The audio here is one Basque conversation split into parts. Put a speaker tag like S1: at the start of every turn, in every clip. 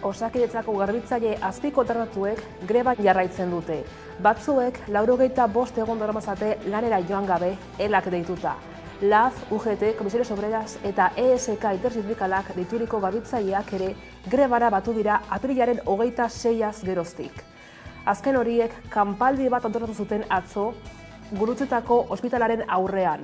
S1: Osakidetzako garbitzaile azpikontratatuek greban jarraitzen dute. Batzuek 85 egun daramazate lanera joan gabe elak deituta. LAF, UGT, Comisiones Obreras eta ESK intersindikalak deituriko garbitzaileak ere grebara batu dira apirilaren 26az geroztik. Azken horiek kanpaldi bat antolatu zuten atzo Gurutzetako ospitalaren aurrean.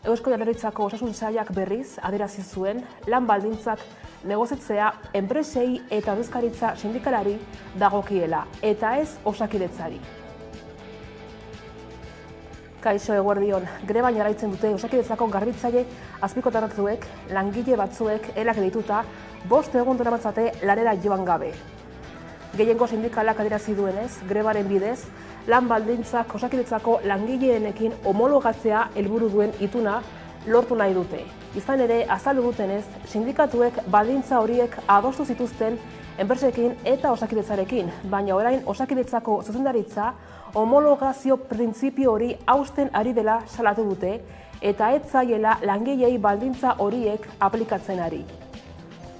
S1: Eusko Jaurlaritzako Osasun Sailak berriz adierazi zuen lan baldintzak negoziatzea enpresei eta ordezkaritza sindikalari dagokiela eta ez Osakidetzari. Kaixo eguerdion, greban jarraitzen dute Osakidetzako garbitzaile azpikontratatuek, langile batzuek elak deituta 5 egun daramatzate lanera joan gabe. Gehiengo sindikalak adierazi duenez, grebaren bidez, lan baldintzak Osakidetzako langileenekin homologatzea helburu duen ituna lortu nahi dute. Izan ere, azaldu dutenez, sindikatuek baldintza horiek adostu zituzten enpresekin eta Osakidetzarekin, baina orain Osakidetzako zuzendaritza homologazio printzipio hori hausten ari dela salatu dute eta ez zaiela langilei baldintza horiek aplikatzen ari.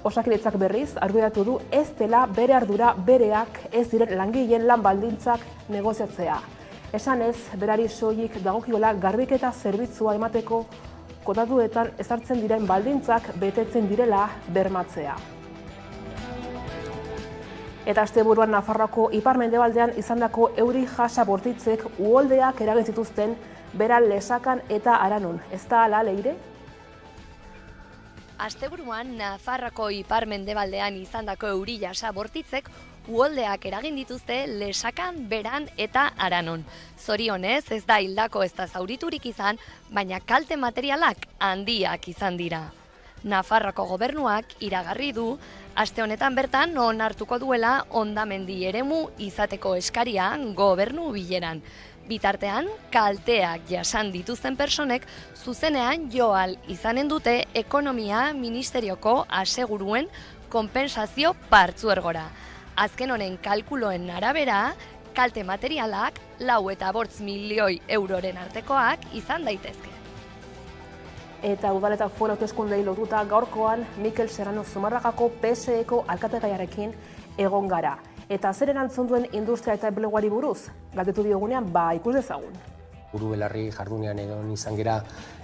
S1: Osakidetzak berriz argudiatu du ez dela bere ardura bereak ez diren langileen lan baldintzak negoziatzea. Esanez, berari soilik dagokiola garbiketa zerbitzua emateko kontatuetan ezartzen diren baldintzak betetzen direla bermatzea. Eta asteburuan Nafarroako ipar-mendebaldean izandako euri jasa bortitzek uholdeak eragin zituzten bera Lesakan eta Aranon. Ez da hala, Leire?
S2: Asteburuan Nafarroako ipar-mendebaldean izandako euri jasa bortitzek uholdeak eragin dituzte Lesakan, Beran eta Aranon. Zorionez, ez da hildako ez da zauriturik izan, baina kalte materialak handiak izan dira. Nafarroako gobernuak iragarri du, aste honetan bertan onartuko duela hondamendi eremu izateko eskaria gobernu bileran. Bitartean, kalteak jasan dituzten personek zuzenean joal izanen dute ekonomia ministerioko aseguruen konpentsazio partzuergora. Azken honen kalkuloen arabera, kalte materialak 4 eta 5 milioi euroren artekoak izan daitezke.
S1: Eta udal eta foru hauteskundei lotuta gaurkoan Mikel Serrano Zumarragako PSeko alkategaiarekin egon gara. Eta zer erantzun duen industria eta enpleguari buruz? Galdetu diogunean, ikus dezagun.
S3: Buru belarri jardunean egon izan gera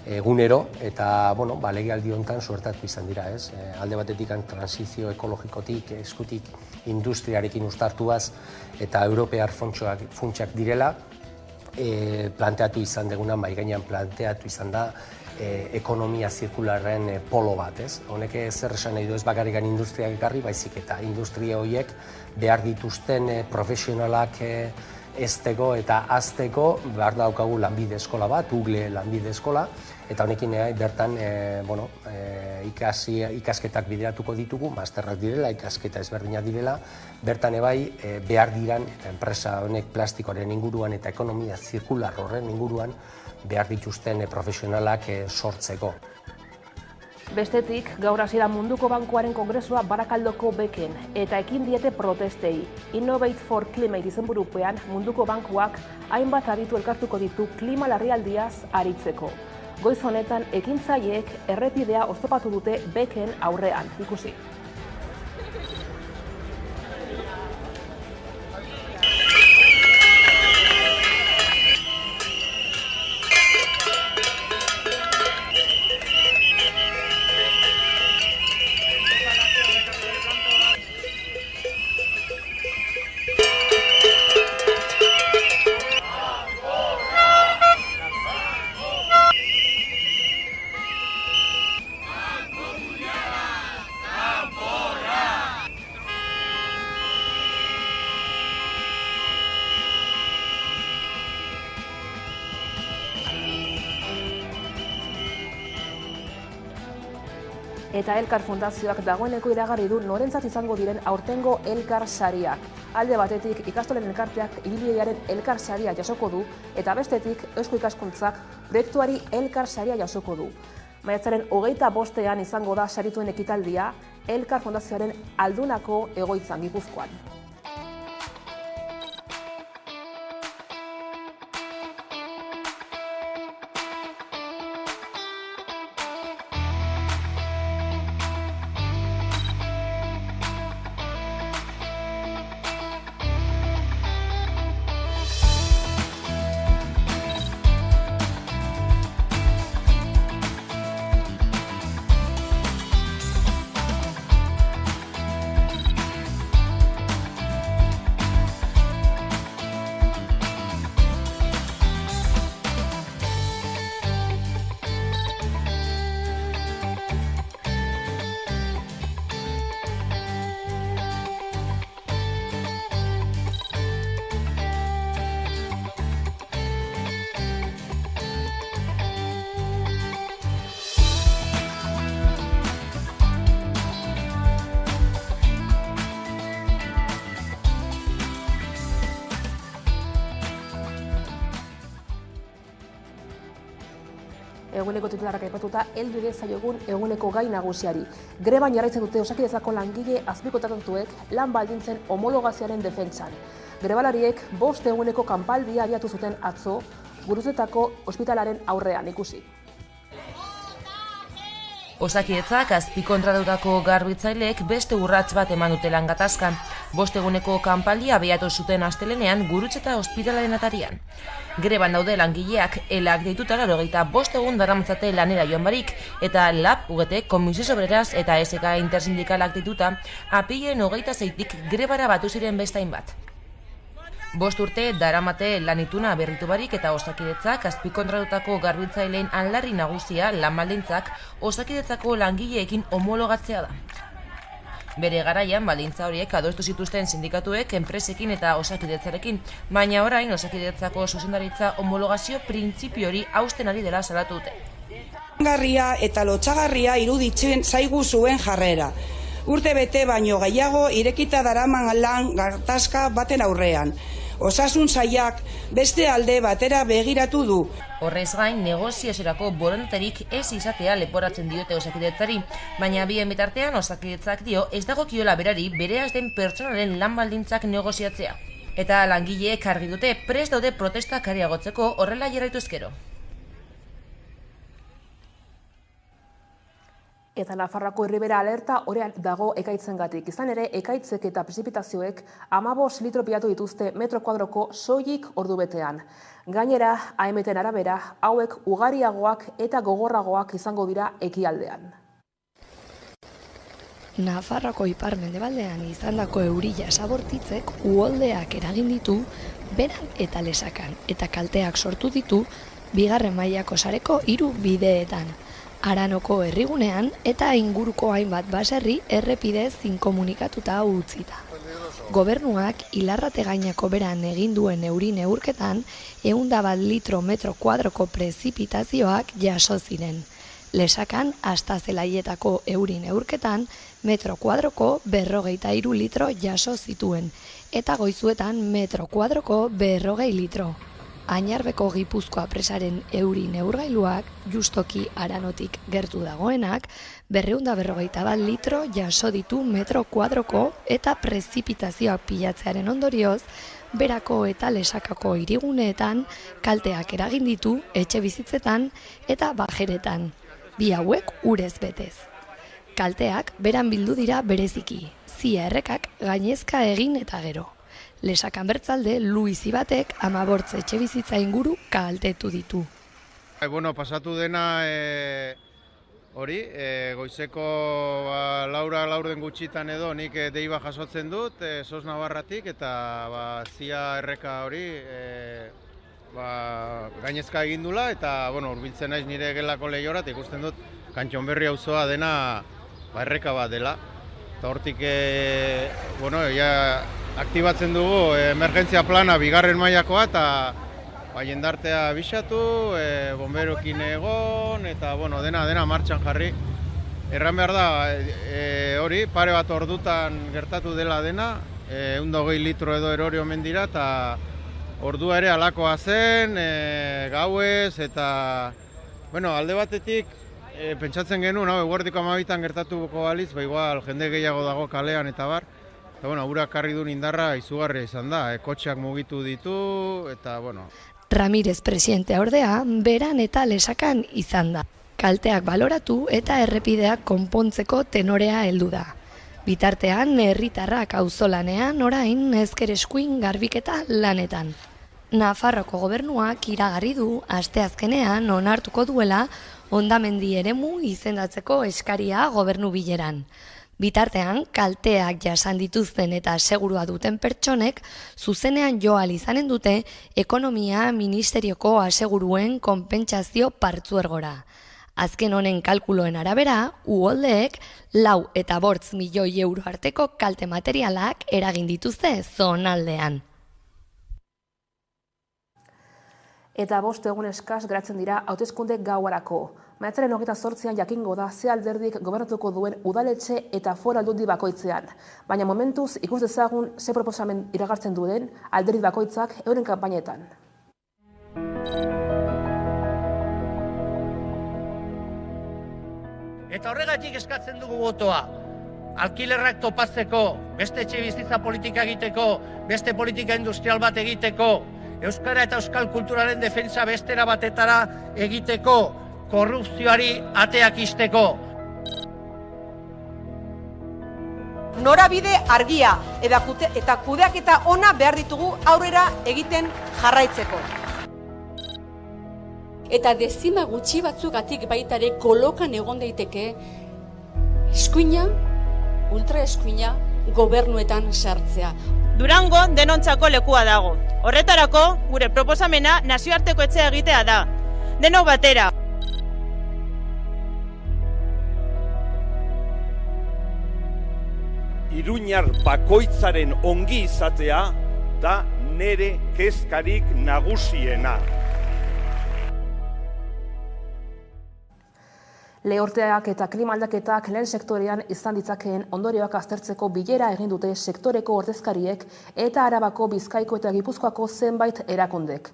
S3: egunero eta legealdi honetan suertatu izan dira, ez? Alde batetik transizio ekologikotik, eskutik industriarekin uztartuaz eta europear funtsak direla, planteatu izan deguna, mahai gainean planteatu izan da, ekonomia zirkularren polo bat, ez? Honek zer esan nahi du ez bakarrikan industriak ekarri, baizik eta industria horiek behar dituzten profesionalak ezteko eta azteko behar daukagu lanbide eskola bat, Google lanbide eskola, eta honekin bertan ikasketak bideratuko ditugu, masterrak direla, ikasketa ezberdinak direla, bertan ebai behar diran, eta enpresa honek plastikoaren inguruan eta ekonomia zirkular horren inguruan behar dituzten profesionalak sortzeko.
S1: Bestetik, gaur hasi da Munduko Bankuaren Kongresua Barakaldoko beken eta ekin diete protestei. Innovate for Climate izenburupean Munduko Bankuak hainbat aditu elkartuko ditu klima larrialdiaz aritzeko. Goiz honetan ekintzaileek errepidea oztopatu dute beken aurrean, ikusi. Eta Elkar Fundazioak dagoeneko iragarri du norentzat izango diren aurtengo Elkar sariak. Alde batetik ikastolen elkarteak ibilbidearen Elkar saria jasoko du eta bestetik Eusko Ikaskuntzak proiektuari Elkar saria jasoko du. Maiatzaren 25ean izango da sarituen ekitaldia Elkar Fundazioaren Aldunako egoitzan Gipuzkoan. eguneko titularrak aipatuta heldu ere zaiogun eguneko gai nagusiari. Greban jarraitzen dute Osakidetzako langile azpikontratatuek lan baldintzen homologazioaren defentsan. Grebalariek 5 eguneko kanpaldia abiatu zuten atzo, Guruzetako ospitalaren aurrean ikusi.
S4: Osakidetzak azpikontratutako garbitzaileek beste urrats bat eman dute lan gatazkan. 5 eguneko kanpaldia abiatu zuten astelehenean Gurutzeta ospitalaren atarian. Greban daude langileak elak deituta 85 egun daramatzate lanera joan barik, eta LAB, UGT, Komisiones Obreras eta SK intersindikalak deituta apirilaren 26tik grebara batu ziren beste hainbat. 5 urte daramate lanituna berritu barik eta Osakidetzak azpikontratutako garbitzaileen aldarri nagusia lan baldintzak Osakidetzako langileekin homologatzea da. Bere garaian baldintza horiek adostu zituzten sindikatuek enpresekin eta Osakidetzarekin, baina orain Osakidetzako zuzendaritza homologazio printzipio hori hausten ari dela salatu dute.
S5: Garria eta lotsagarria iruditzen zaigu zuen jarrera. Urte bete baino gehiago irekita daraman lan gatazka baten aurrean. Osasun sailak beste alde batera begiratu du.
S4: Horrez gain, negoziaziorako borondaterik ez izatea leporatzen diote Osakidetzari, baina bien bitartean Osakidetzak dio ez dagokiola berari bereaz den pertsonalen lan baldintzak negoziatzea. Eta langileek argi dute prest daude protestak areagotzeko horrela jarraituz gero.
S1: Eta Nafarroako Erribera alerta orean dago ekaitzengatik. Izan ere, ekaitzek eta prezipitazioek 15 litro pilatu dituzte metro kuadroko soilik ordubetean. Gainera, AEMeten arabera, hauek ugariagoak eta gogorragoak izango dira ekialdean.
S2: Nafarroako ipar-mendebaldean izandako euri jasabortitzek uholdeak eragin ditu beran eta lesakan, eta kalteak sortu ditu bigarren mailako sareko 3 bideetan. Aranoko herrigunean eta inguruko hainbat baserri errepidez inkomunikatuta utzita. Gobernuak Ilarrate gainako beran egin duen euri neurketan 101 litro metro kuadroko prezipitazioak jaso ziren. Lesakan hasta Zelaietako euri neurketan metro kuadroko 43 litro jaso zituen eta Goizuetan metro kuadroko 40 litro. Añarbeko Gipuzkoa presaren euri neurgailuak, justoki Aranotik gertu dagoenak, 241 litro jaso ditu metro kuadroko eta prezipitazioak pilatzearen ondorioz, Berako eta Lesakako hiriguneetan kalteak eragin ditu etxe bizitzetan eta bajeretan, bi hauek urez betez. Kalteak beran bildu dira bereziki, zia errekak gainezka egin eta gero. Lesakan bertzalde, Luizi batek 15 etxe bizitza inguru kaltetu ditu.
S6: Pasatu dena hori, goizeko laurden gutxitan edo nik deiba jasotzen dut, Sos Navarratik, eta zia erreka hori gainezka egindula, eta hurbiltzen naiz nire gelako lehiora, eta ikusten dut Kantxonberri auzoa dena erreka bat dela. Eta hortik, aktibatzen dugu emergentzia plana bigarren mailakoa eta jendartea bisatu, bomberokin egon eta dena martxan jarri. Erran behar da, hori pare bat ordutan gertatu dela dena, 120 litro edo erori omen dira eta ordua ere alakoa zen, gauez eta alde batetik pentsatzen genuen, eguerdiko 12 gertatuko balitz, igual jende gehiago dago kalean eta bar. Eta urak karri duen indarra izugarria izan da, kotxeak mugitu ditu, eta
S2: Ramirez presidentea ordea, beran eta lesakan izan da. Kalteak baloratu eta errepideak konpontzeko tenorea heldu da. Bitartean, herritarrak auzolanean orain ezker eskuin garbiketa lanetan. Nafarroko gobernuak iragarri du asteazkenean onartuko duela hondamendi eremu izendatzeko eskaria gobernu bileran. Bitartean, kalteak jasan dituzten eta segurua duten pertsonek zuzenean jo ahal izanen dute ekonomia ministerioko aseguruen konpentsazio partzuergora. Azken honen kalkuloen arabera, uholdeek 4 eta 5 milioi euro arteko kalte materialak eragin dituzte zonaldean.
S1: Eta 5 egun eskas geratzen dira hauteskunde gauarako. Maiatzaren 28an jakingo da ze alderdik gobernatuko duen udaletxe eta foru aldundi bakoitzean. Baina momentuz ikus dezagun ze proposamen iragartzen duen alderdi bakoitzak euren kanpainetan.
S7: Eta horregatik eskatzen dugu botoa. Alkilerrak topatzeko, beste etxe bizitza politika egiteko, beste politika industrial bat egiteko, euskara eta euskal kulturaren defentsa bestera batetara egiteko, korrupzioari ateak ixteko.
S8: Norabide argia eta kudeaketa ona behar ditugu aurrera egiten jarraitzeko.
S9: Eta dezima gutxi batzugatik baitare kolokan egon daiteke eskuina, ultraeskuina gobernuetan sartzea.
S10: Durango denontzako lekua dago. Horretarako gure proposamena nazioarteko etxea egitea da. Denok batera.
S11: Iruñar bakoitzaren ongi izatea da nere kezkarik nagusiena.
S1: Lehorteak eta klima aldaketak lehen sektorean izan ditzakeen ondorioak aztertzeko bilera egin dute sektoreko ordezkariek eta Arabako, Bizkaiko eta Gipuzkoako zenbait erakundek.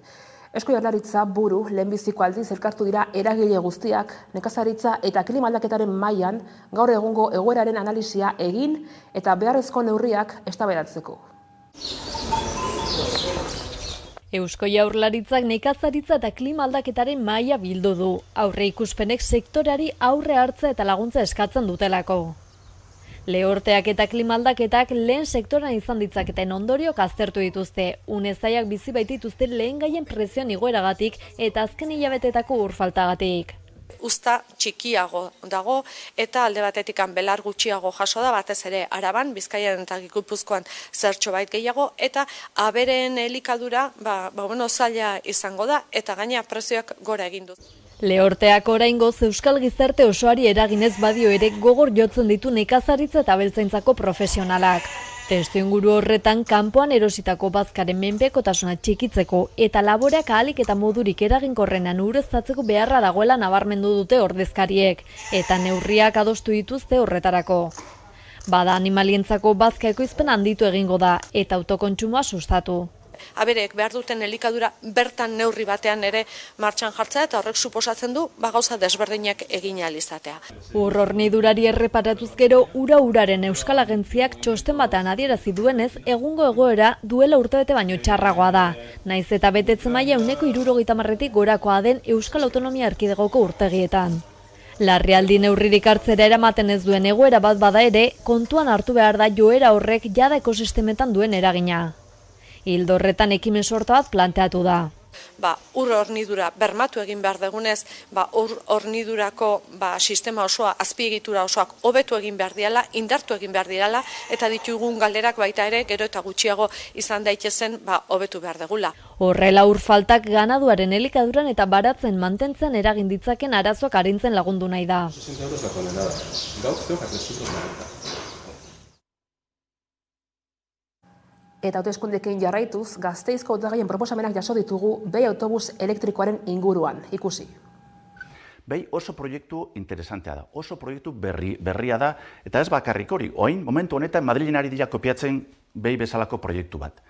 S1: Eusko Jaurlaritza buru lehenbiziko aldiz elkartu dira eragile guztiak, nekazaritza eta klima aldaketaren mailan gaur egungo egoeraren analisia egin eta beharrezko neurriak eztabaidatzeko.
S2: Eusko Jaurlaritzak nekazaritza eta klima aldaketaren maila bildu du. Aurre ikuspenek sektoreari aurre hartza eta laguntza eskatzen dutelako. Lehorteak eta klima aldaketak lehen sektoran izan ditzaketen ondorioak aztertu dituzte. Unezaiak bizi baitituzte lehen gaien presioan igoeragatik eta azken hilabetetako urfaltagatik.
S12: Uzta txikiago dago eta alde batetik belar gutxiago jaso da, batez ere Araban, Bizkaian eta Gipuzkoan zertxo bait gehiago, eta aberen elikadura zaila izango da eta gaina prezioak gora egin du.
S2: Lehorteak oraingoz euskal gizarte osoari eraginez badio ere gogor jotzen ditu nekazaritza eta abeltzaintzako profesionalak. Testuinguru horretan kanpoan erositako bazkaren menpekotasuna txikitzeko eta laboreak ahalik eta modurik eraginkorrenan ureztatzeko beharra dagoela nabarmendu dute ordezkariek eta neurriak adostu dituzte horretarako. Bada animalientzako bazka ekoizpen handitu egingo da eta autokontsumoa sustatu.
S12: Aberek behar duten elikadura bertan neurri batean ere martxan jartzea eta horrek suposatzen du gauza desberdinak egin ahal izatea.
S2: Ur hornidurari erreparatuz gero uraren Euskal Agentziak txosten batean adierazi duenez egungo egoera duela urtebete baino txarragoa da. Naiz eta betetzen maila 70% gorakoa den Euskal Autonomia Erkidegoko urtegietan. Larrialdi neurririk hartzera eramaten ez duen egoera bat bada ere, kontuan hartu behar da joera horrek jada ekosistemetan duen eragina. Ildo horretan ekimen sorta bat planteatu da.
S12: Ur hornidura bermatu egin behar dugunez, ur hornidurako sistema osoa, azpiegitura osoak hobetu egin behar diala, indartu egin behar dirala, eta ditugun galderak baita ere gero eta gutxiago izan daitezen hobetu behar dugula.
S2: Horrela ur faltak ganaduaren elikaduran eta baratzen mantentzen eragin ditzaken arazoak arintzen lagundu nahi da.
S1: Eta hauteskundeekin jarraituz, Gasteizko hautagaien proposamenak jaso ditugu behi autobus elektrikoaren inguruan, ikusi.
S13: Behi oso proiektu interesantea da, oso proiektu berria da, eta ez bakarrik hori, momentu honetan Madrilen ari dira kopiatzen behi bezalako proiektu bat.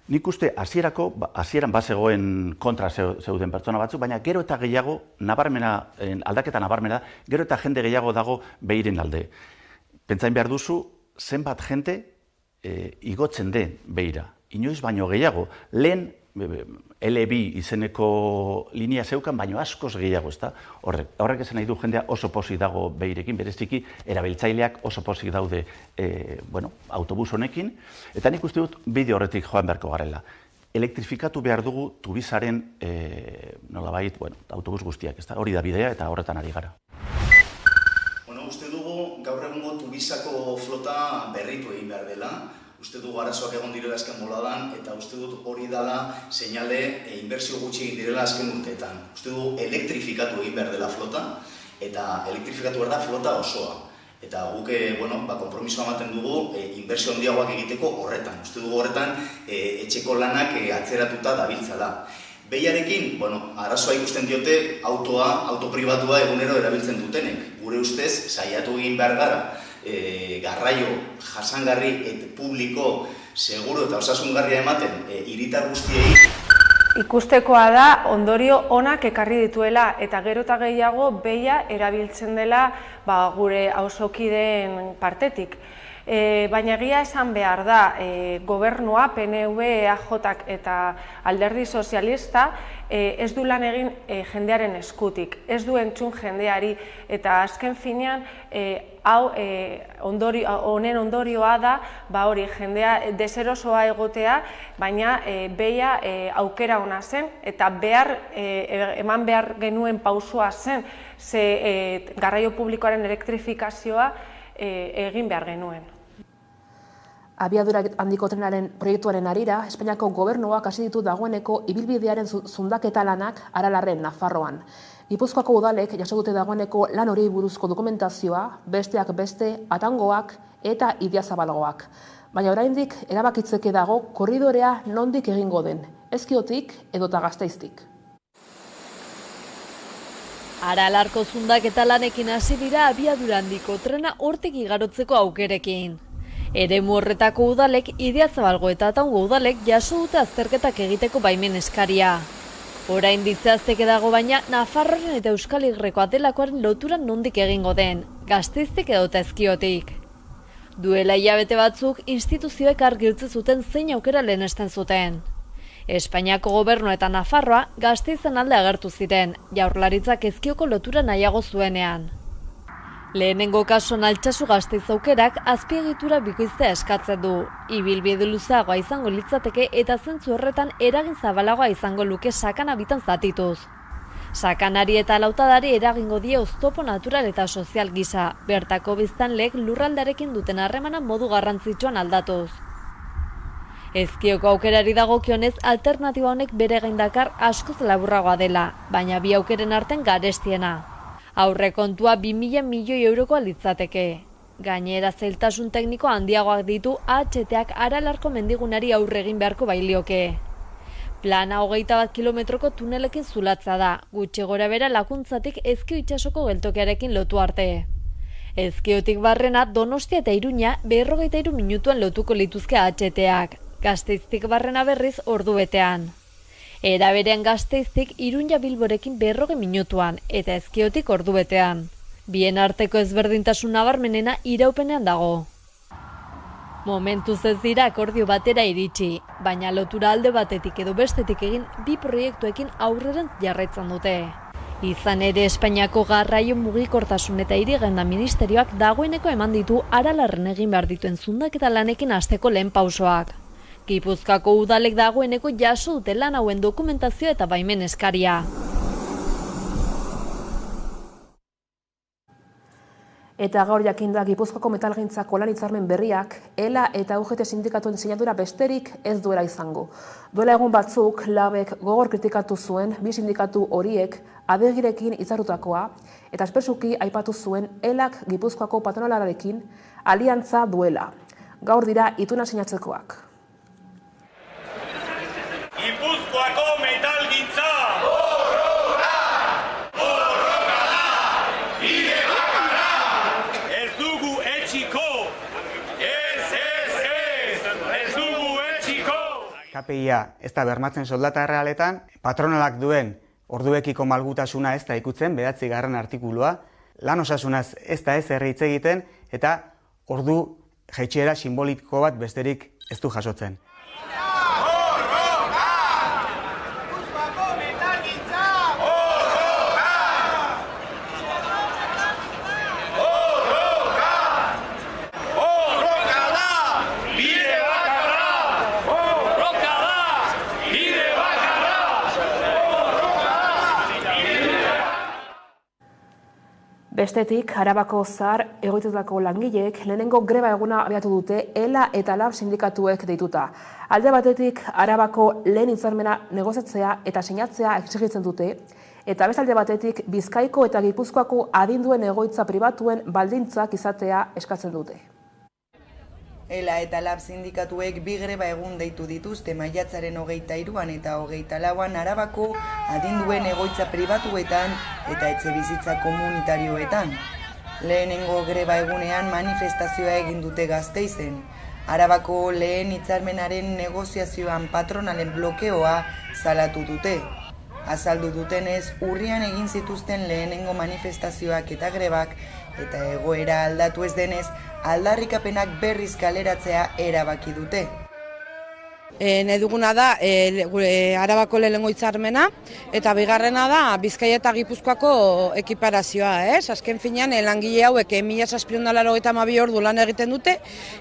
S13: Nik uste hasieran bazegoen kontra zeuden pertsona batzuk, baina gero eta gehiago, aldaketa nabarmena, gero eta jende gehiago dago behiren alde. Pentsain behar duzu, zenbat jende igotzen den behira. Inoiz baino gehiago, lehen L2 izeneko linea zeukan, baino askoz gehiago, ezta? Horrek esan nahi du jendea oso pozik dago behirekin, bereziki erabiltzaileak oso pozik daude autobus honekin, eta nik uste dut bide horretik joan beharko garela. Elektrifikatu behar dugu Tubisaren nolabait, autobus guztiak, ezta? Hori da bidea eta horretan ari gara.
S14: Uste dugu gaur egungo Tubisako flota berritu egin behar dela, uste dugu arazoak egon direla azken boladan, eta uste dut hori dela seinale inbertsio gutxi egin direla azken urteetan. Uste dugu elektrifikatu egin behar dela flota, eta elektrifikatu behar da flota osoa. Eta guk konpromisoa ematen dugu inbertsio handiagoak egiteko horretan. Uste dugu horretan etxeko lanak atzeratuta dabiltzala. Behiarekin, arazoa ikusten diote auto pribatua egunero erabiltzen dutenek. Gure ustez, saiatu egin behar gara, garraio, jasangarri, publiko, seguro eta osasungarria ematen hiritar guztiei.
S15: Ikustekoa da ondorio onak ekarri dituela eta gero eta gehiago behia erabiltzen dela gure auzokideen partetik. Baina egia esan behar da, gobernua, PNV, EAJak eta Alderdi Sozialista ez du lan egin jendearen eskutik, ez du entzun jendeari eta azken finean honen ondorioa da hori jendea deserosoa egotea, baina behia aukera ona zen eta eman behar genuen pausua zen, ze garraio publikoaren elektrifikazioa egin behar genuen.
S1: Abiadura handiko trenaren proiektuaren harira, Espainiako gobernuak hasi ditu dagoeneko ibilbidearen zundaketa lanak Aralarren, Nafarroan. Gipuzkoako udalek jaso dute dagoeneko lan hori buruzko dokumentazioa, besteak beste Atangoak eta Idiazabalagoak. Baina oraindik erabakitzeke dago korridorea nondik egingo den, Ezkiotik edota Gasteiztik.
S2: Aralarko zundaketa lanekin hasi dira abiadura handiko trena hortik igarotzeko aukerekin. Eremu horretako udalek, Idiazabalgo eta Atango udalek jaso dute azterketak egiteko baimen eskaria. Orain zehazteke dago baina, Nafarroaren eta Euskal Herriko atelakoaren lotura nondik egingo den, Gasteiztik edota Ezkiotik. Duela hilabete batzuk, instituzioek argi utzi zuten zein aukera lehenesten zuten. Espainiako gobernu eta Nafarroa Gasteizen alde agertu ziren, Jaurlaritzak Ezkioko lotura nahiago zuenean. Lehenengo kasuan Altsasu Gasteiz aukerak azpiegitura bikoiztea eskatzen du. Ibilbide luzeagoa izango litzateke eta zentzu horretan eragin zabalagoa izango luke Sakana bitan zatituz. Sakanari eta Lautadari eragingo die oztopo natural eta sozial gisa, bertako biztanleek lurraldarekin duten harremana modu garrantzitsuan aldatuz. Ezkioko aukerari dagokionez alternatiba honek bere gaindakar askoz laburragoa dela, baina bi aukeren arten garestiena. Aurrekontua 2.000 milioi eurokoa litzateke. Gainera zailtasun tekniko handiagoak ditu AHTak Aralarko mendigunari aurre egin beharko bailioke. Plana 21 kilometroko tunelekin zulatza da, gutxi gorabehera Lakuntzatik Ezkio itsasoko geltokiarekin lotu arte. Ezkiotik barrena Donostia eta Iruña 53 minutuan lotuko lituzke AHTak, Gasteiztik barrena berriz ordubetean. Era berean Gasteiztik Iruña Bilborekin 40 minutuan eta Ezkiotik ordubetean. Bien arteko ezberdintasun nabarmenena iraupenean dago. Momentuz ez dira akordio batera iritsi, baina lotura alde batetik edo bestetik egin bi proiektuekin aurrerantz jarraitzen dute. Izan ere Espainiako garraio mugikortasun eta hirigenda ministerioak dagoeneko eman ditu Aralarren egin behar dituen zundaketa lanekin hasteko lehen pausoak. Gipuzkoako udalek dagoeneko jaso dute lan hauen dokumentazioa eta baimen eskaria.
S1: Eta gaur jakinda Gipuzkoako metalgintzako lan hitzarmen berriak ELA eta UGT sindikatuen sinadura besterik ez duela izango. Duela egun batzuk labek gogor kritikatu zuen bi sindikatu horiek adegirekin hitzartutakoa eta espresuki aipatu zuen ELAk Gipuzkoako patronalarekin aliantza duela. Gaur dira ituna sinatzekoak.
S16: Gipuzkoako metalgintza! Borroka! Borroka da! Bide bakarra! Ez dugu etxiko! Ez dugu etxiko!
S17: KPIa ez da bermatzen soldata errealetan, patronalak duen orduekiko malgutasuna ez da ikutzen, 9. artikulua, lan osasunaz ez da ez hitz egiten, eta ordu jaitsiera simboliko bat besterik ez du jasotzen.
S1: Bestetik, Arabako zahar egoitzetako langileek lehenengo greba eguna abiatu dute ELA eta LAB sindikatuek deituta. Alde batetik, Arabako lehen hitzarmena negoziatzea eta sinatzea exigitzen dute, eta beste alde batetik, Bizkaiko eta Gipuzkoako adinduen egoitza pribatuen baldintzak izatea eskatzen dute.
S18: ELA eta LAB sindikatuek bi greba egun deitu dituzte maiatzaren 23an eta 24an Arabako adinduen egoitza pribatuetan eta etxebizitza komunitarioetan. Lehenengo greba egunean manifestazioa egin dute Gasteizen. Arabako lehen hitzarmenaren negoziazioan patronalen blokeoa salatu dute. Azaldu dutenez, urrian egin zituzten lehenengo manifestazioak eta grebak, eta egoera aldatu ez denez, aldarrikapenak berriz kaleratzea erabaki dute.
S19: Nahi duguna da Arabako lehenengo hitzarmena, eta bigarrena da Bizkaia eta Gipuzkoako ekiparazioa. Azken finean, langile hauek 1.782 ordu lan egiten dute,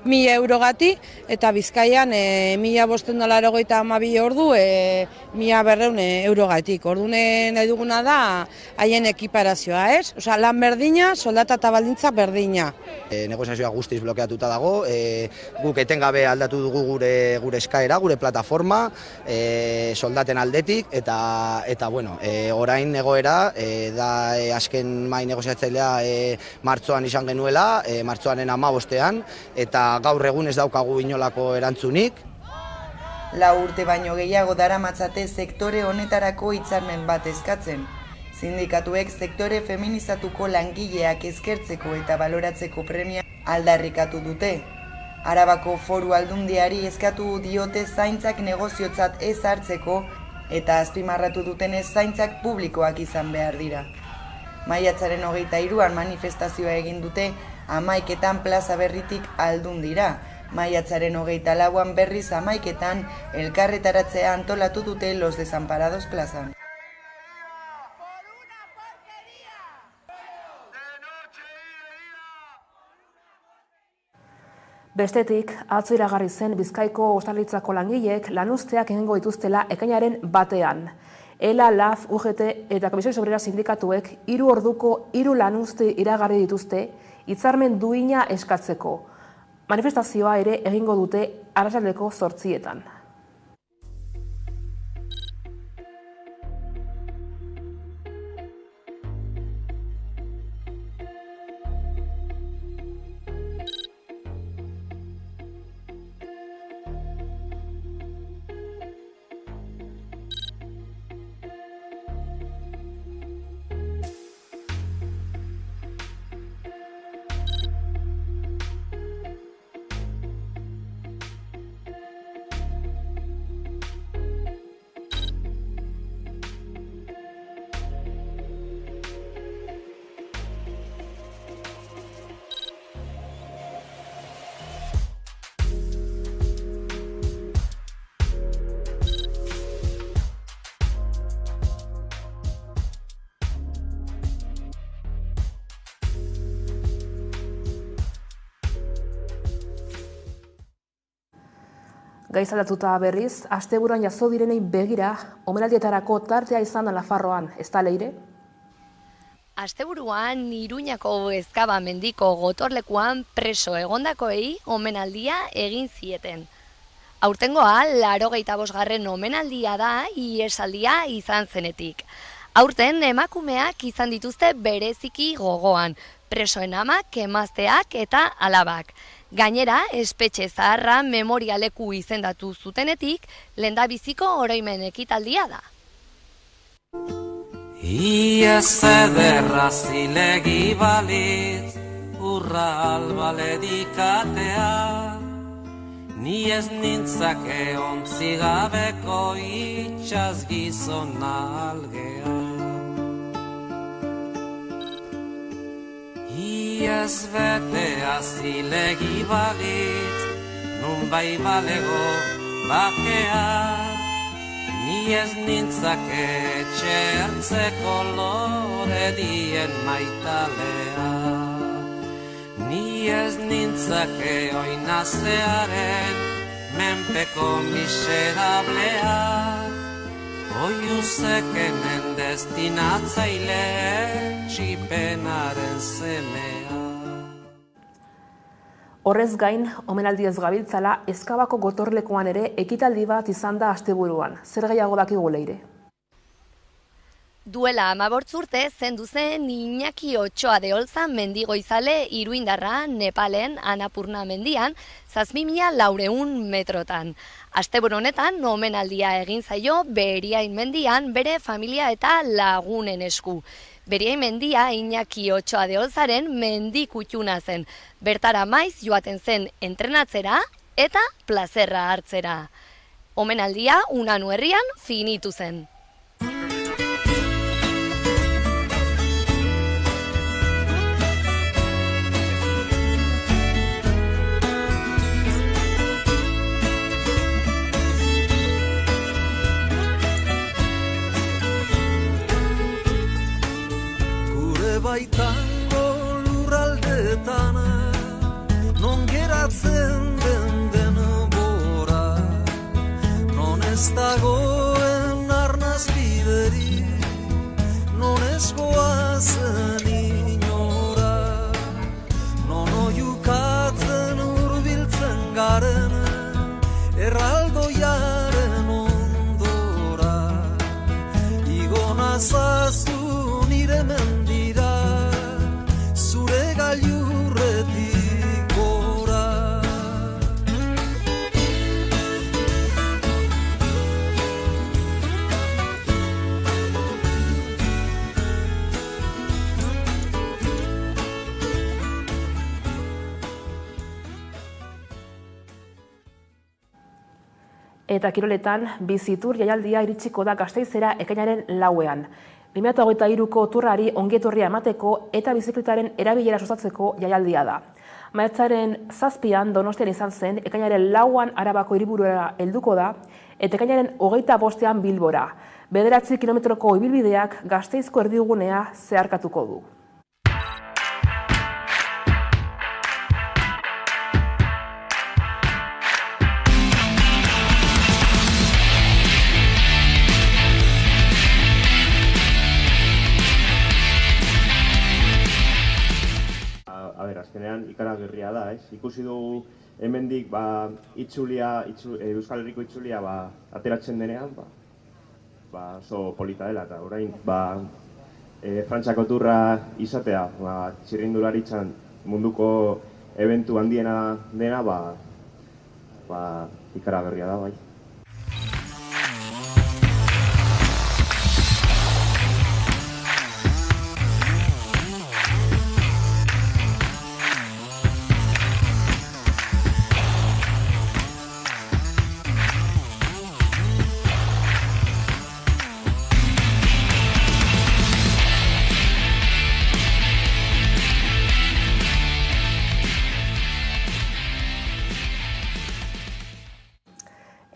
S19: 1.000 eurogati, eta Bizkaian 1.582 ordu 1.200 eurogatik. Orduan nahi duguna da haien ekiparazioa. Osea, lan berdina, soldata eta baldintza berdina.
S20: Negoziazioa guztiz blokeatuta dago, guk etengabe aldatu dugu gure eskaera, gure plataforma, soldaten aldetik, eta orain egoera, da azken mai negoziatzailea martxoan izan genuela, martxoaren 15ean, eta gaur egun ez daukagu inolako erantzunik.
S18: 4 urte baino gehiago daramatzate sektore honetarako hitzarmen bat eskatzen. Sindikatuek sektore feminizatuko langileak eskertzeko eta baloratzeko premia aldarrikatu dute. Arabako Foru Aldundiari eskatu diote zaintzak negoziotzat ez hartzeko eta azpimarratu dutenez zaintzak publikoak izan behar dira. Maiatzaren 23an manifestazioa egin dute 11etan plaza berritik Aldundira. Maiatzaren 24an berriz 11etan elkarretaratzea antolatu dute Los Desamparados plazan.
S1: Bestetik, atzo iragarri zen Bizkaiko Ostalaritza langileek lanuzteak egingo dituztela ekainaren 1ean. ELA, LAF, UGT eta Komisiones Obreras sindikatuek 3 orduko 3 lanuzte iragarri dituzte hitzarmen duina eskatzeko. Manifestazioa ere egingo dute arratsaldeko 8etan. Gaizaldatuta berriz, asteburuan jazo direnei begira, omenaldietarako tartea izan da Nafarroan, ez da Leire?
S2: Asteburuan Iruñako Ezkaba mendiko gotorlekuan preso egondakoei omenaldia egin zieten. Aurtengoa 85. omenaldia da ihesaldia izan zenetik. Aurten emakumeak izan dituzte bereziki gogoan, presoen amak, emazteak eta alabak. Gainera, espetxe zaharra memorialeku izendatu zutenetik, lehendabiziko oroimen ekitaldia da.
S21: Ia zederra zilegi balitz, urra albaledikatea, ni ez nintzake ontzigabeko itxaz gizon algea. Iaz betea zilegi balitz, nun bai balego bakea, ni ez nintzake txertzeko lore dien maitalea. Ni ez nintzake oinazearen menpeko miserablea, oiuzekenen destinatzaile txipenaren semea.
S1: Horrez gain, omenaldiez gabiltzala, Ezkabako gotorlekuan ere ekitaldi bat izan da asteburuan. Zer gehiago dakigu Leire?
S2: Duela 15 urte zendu zen Iñaki Otxoa de Olza mendigoizale iruindarra Nepalen Annapurna mendian 7.400 metrotan. Asteburu honetan omenaldia egin zaio Beriain mendian bere familia eta lagunen esku. Beriain mendia Iñaki Otxoa de Olzaren mendikutxuna zen. Bertara maiz joaten zen entrenatzera eta plazerra hartzera. Omenaldia Unanu herrian finitu zen.
S3: Baitango lurraldetan non geratzen den denbora, non ez dagoen arnaz bideri, non ez goazen inora, non oiukatzen urbiltzen garen erraldoiaren ondora, igona zazu nire mendira, zure gailurretik gora.
S1: Eta kiroletan, bizitur jaialdia iritsiko da Gasteizera ekainaren 4ean. 2023ko turrari ongietorria emateko eta bizikletaren erabilera sustatzeko jaialdia da. Maiatzaren 7an Donostian izan zen, ekainaren 4an Arabako hiriburura helduko da, eta ekainaren 25ean Bilbora. 9 kilometroko ibilbideak Gasteizko erdigunea zeharkatuko du.
S22: Azkenean ikaragarria da, ez? Ikusi dugu hemendik Euskal Herriko itzulia ateratzen denean, oso polita dela, eta orain Frantziako turra izatea, txirrindularitzan munduko eventu handiena dena, ikaragarria da, bai.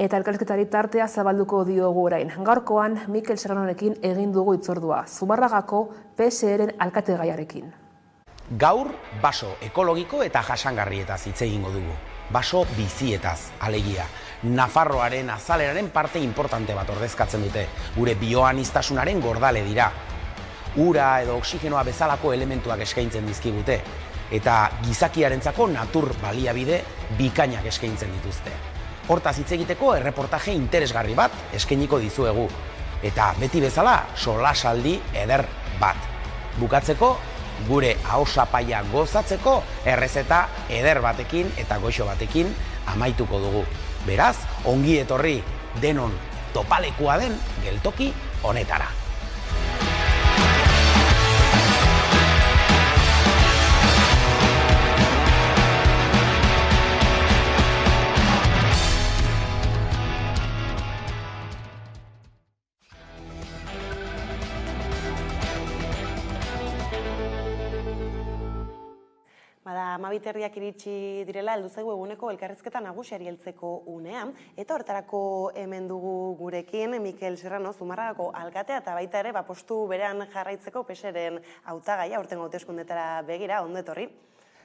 S1: Eta elkarrizketari tartea zabalduko diogu orain. Gaurkoan Mikel Serranorekin egin dugu hitzordua, Zumarragako PSeren alkategaiarekin.
S23: Gaur baso ekologiko eta jasangarrietaz hitz egingo dugu. Baso bizietaz, alegia. Nafarroaren azaleraren parte importante bat ordezkatzen dute. Gure bioaniztasunaren gordale dira. Ura edo oxigenoa bezalako elementuak eskaintzen dizkigute. Eta gizakiarentzako natur baliabide bikainak eskaintzen dituzte. Hortaz hitz egiteko erreportaje interesgarri bat eskainiko dizuegu. Eta beti bezala solasaldi eder bat. Bukatzeko, gure ahosapaia gozatzeko errezeta eder batekin eta goxo batekin amaituko dugu. Beraz, ongi etorri denon topalekua den geltoki honetara.
S24: Amabiterriak iritsi direla, heldu zaigu eguneko elkarrizketa nagusiari heltzeko unean, eta hortarako hemen dugu gurekin Mikel Serrano, Zumarragako alkatea, eta baita ere, postu berean jarraitzeko PSeren hautagaia, aurtengo hauteskundetara begira, ondo etorri.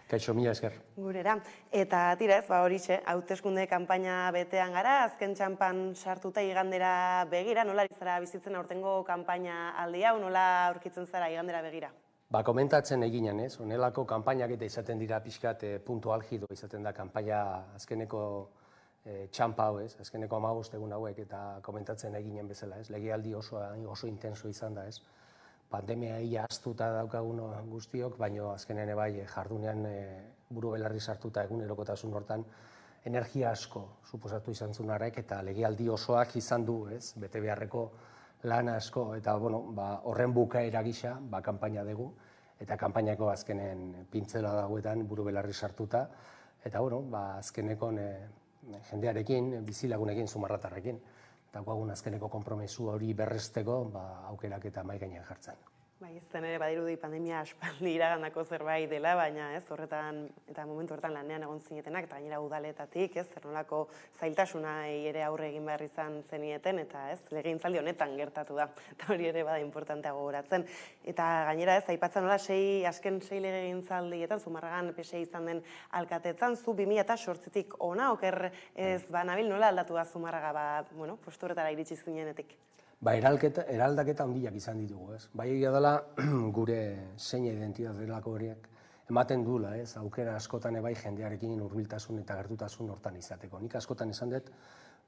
S25: Kaixo, mila esker.
S24: Gurera. Eta tirez, horixe, hauteskunde kanpaina betean gara, azken txanpan sartuta igandera begira, nola zara bizitzen aurtengo kanpaina aldi hau, nola aurkitzen zara igandera begira?
S25: Komentatzen eginen, ez? Honelako kanpainak eta izaten dira pixkat puntu algido izaten da kanpaina azkeneko txampa hau, ez? Azkeneko 15 egun hauek eta komentatzen eginen bezala, ez? Legealdi oso intenso izan da, ez? Pandemia ia astuta daukagun guztiok, baina azkenen bai jardunean buru belarri sartuta egunerokotasun hortan energia asko suposatu izan zuen arrek eta legealdi osoak izan du, ez? Bete beharreko lan asko, eta horren bukaera gisa, kanpaina dugu, eta kanpainako azkenen pintzela dagoetan buru belarri sartuta, eta azkenekon jendearekin, bizilagunekin, Zumarratarrekin. Eta guagun azkeneko konpromesu hori berresteko aukerak eta mahai gainean jartzen.
S24: Bai, ez zen ere badirudi pandemia aspaldi iragandako zerbait dela, baina ez horretan eta momentu horretan lanean egon zinetenak eta gainera udaletatik, ez zer nolako zailtasunai ere aurre egin behar izan zenieten eta ez legegintzaldi honetan gertatu da. Eta hori ere bada importanteago gogoratzen. Eta gainera ez aipatzen nola azken 6 legegintzaldietan Zumarragan PSE izan den alkatetzan zu 2008tik ona oker ez banabil nola aldatu da Zumarraga postu horretara iritsi zinenetik.
S25: Eraldaketa handiak izan ditugu, ez? Bai egia dela gure zeina identitate delako horiek ematen duela, ez? Aukera askotan ebai jendearekin hurbiltasun eta gertutasun hortan izateko. Nik askotan esan dut,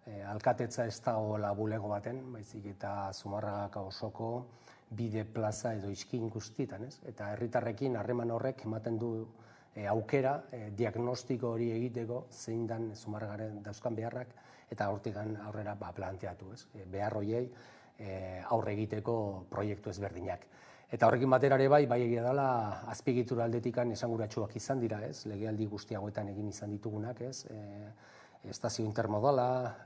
S25: alkatetza ez dagoela bulego baten, baizik eta Zumarraga osoko bide plaza edo iskin guztietan, ez? Eta herritarrekin harreman horrek ematen du aukera, diagnostiko hori egiteko, zein dan Zumarragaren dauzkan beharrak, eta hortik aurrera planteatu, ez? Behar horiei aurre egiteko proiektu ezberdinak. Eta horrekin batera ere bai egia dela azpiegitura aldetikan esanguratsuak izan dira, ez? Legealdi guztiagoetan egin izan ditugunak, ez? Estazio intermodala,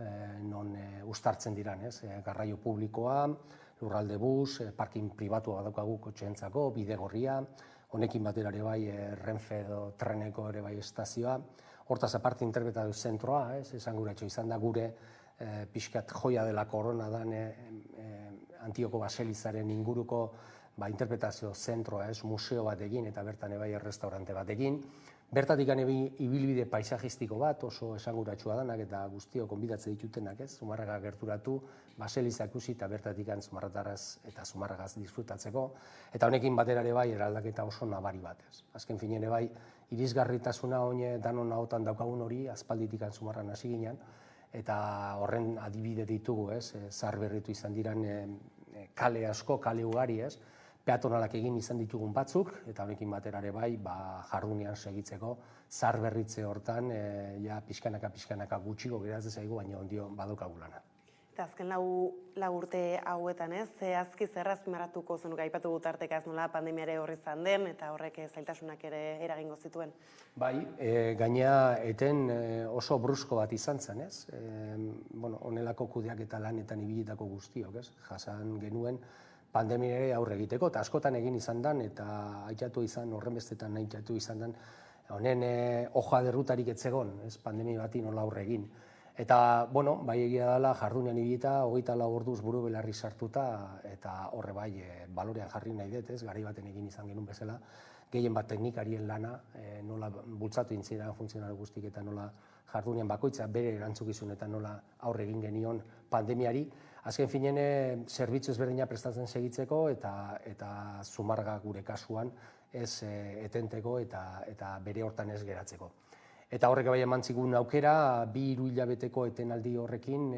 S25: non uztartzen diran, ez? Garraio publikoa, lurralde bus, parking pribatua daukagu kotxeentzako, bide gorria, honekin batera ere bai Renfe edo treneko ere bai estazioa. Hortaz aparte interpretatu zentroa, esanguratsu izan da gure pixkat joia dela korona dan Antioko Baselizaren inguruko interpretazio zentroa, museo bat egin eta bertan ebai restaurante bat egin. Bertatik ibilbide paisajistiko bat oso esanguratsua danak eta guztio konbidatzen ditutenak, Zumarraga gerturatu, Baseliza ikusi eta bertatik Zumarratarraz eta Zumarragaz disfrutatzeko. Eta honekin batera ere bai eraldaketa oso nabari bat. Azken finean bai irisgarritasuna oine danon ahotan daukagun hori, aspalditik Zumarran hasi ginen, eta horren adibide ditugu, zaharberritu izan diran kale asko, kale ugari, peatonalak egin izan ditugun batzuk, eta honekin batera ere bai jardunean segitzeko zaharberritze hortan pixkanaka gutxiko geratzen zaigu, baina ondio badaukagu lana.
S24: Eta azken lau urte hauetan zehazki zer azpimarratuko zenuk aipatu gutarteka ez nola pandemiare horri izan den eta horrek zailtasunak ere eragingo zituen? Bai,
S25: gaina eten oso brusko bat izan zen, ez? Honelako kudeak eta lanetan ibilitako guztiok, ez? Jasan genuen pandemiare aurre egiteko, eta askotan egin izan dan, eta haitatu izan, horrenbestetan haitatu izan dan, honen hoja derrutarik etzegon, ez? Pandemia bati nola aurre egin. Eta, bai egia dela, jardunean ibilita, 24 orduz buru belarri sartuta, eta horre bai, balorean jarri nahi dut, garai baten egin izan genuen bezala, gehien bat teknikarien lana, nola bultzatu intziran funtzional guztik eta nola jardunean bakoitza bere erantzukizun eta nola aurre egin genion pandemiari. Azken finen, zerbitzu ezberdina prestatzen segitzeko eta Zumarraga gure kasuan ez etenteko eta bere hortan ez geratzeko. Eta horrek bai eman zigun aukera, 2-3 hilabeteko etenaldi horrekin,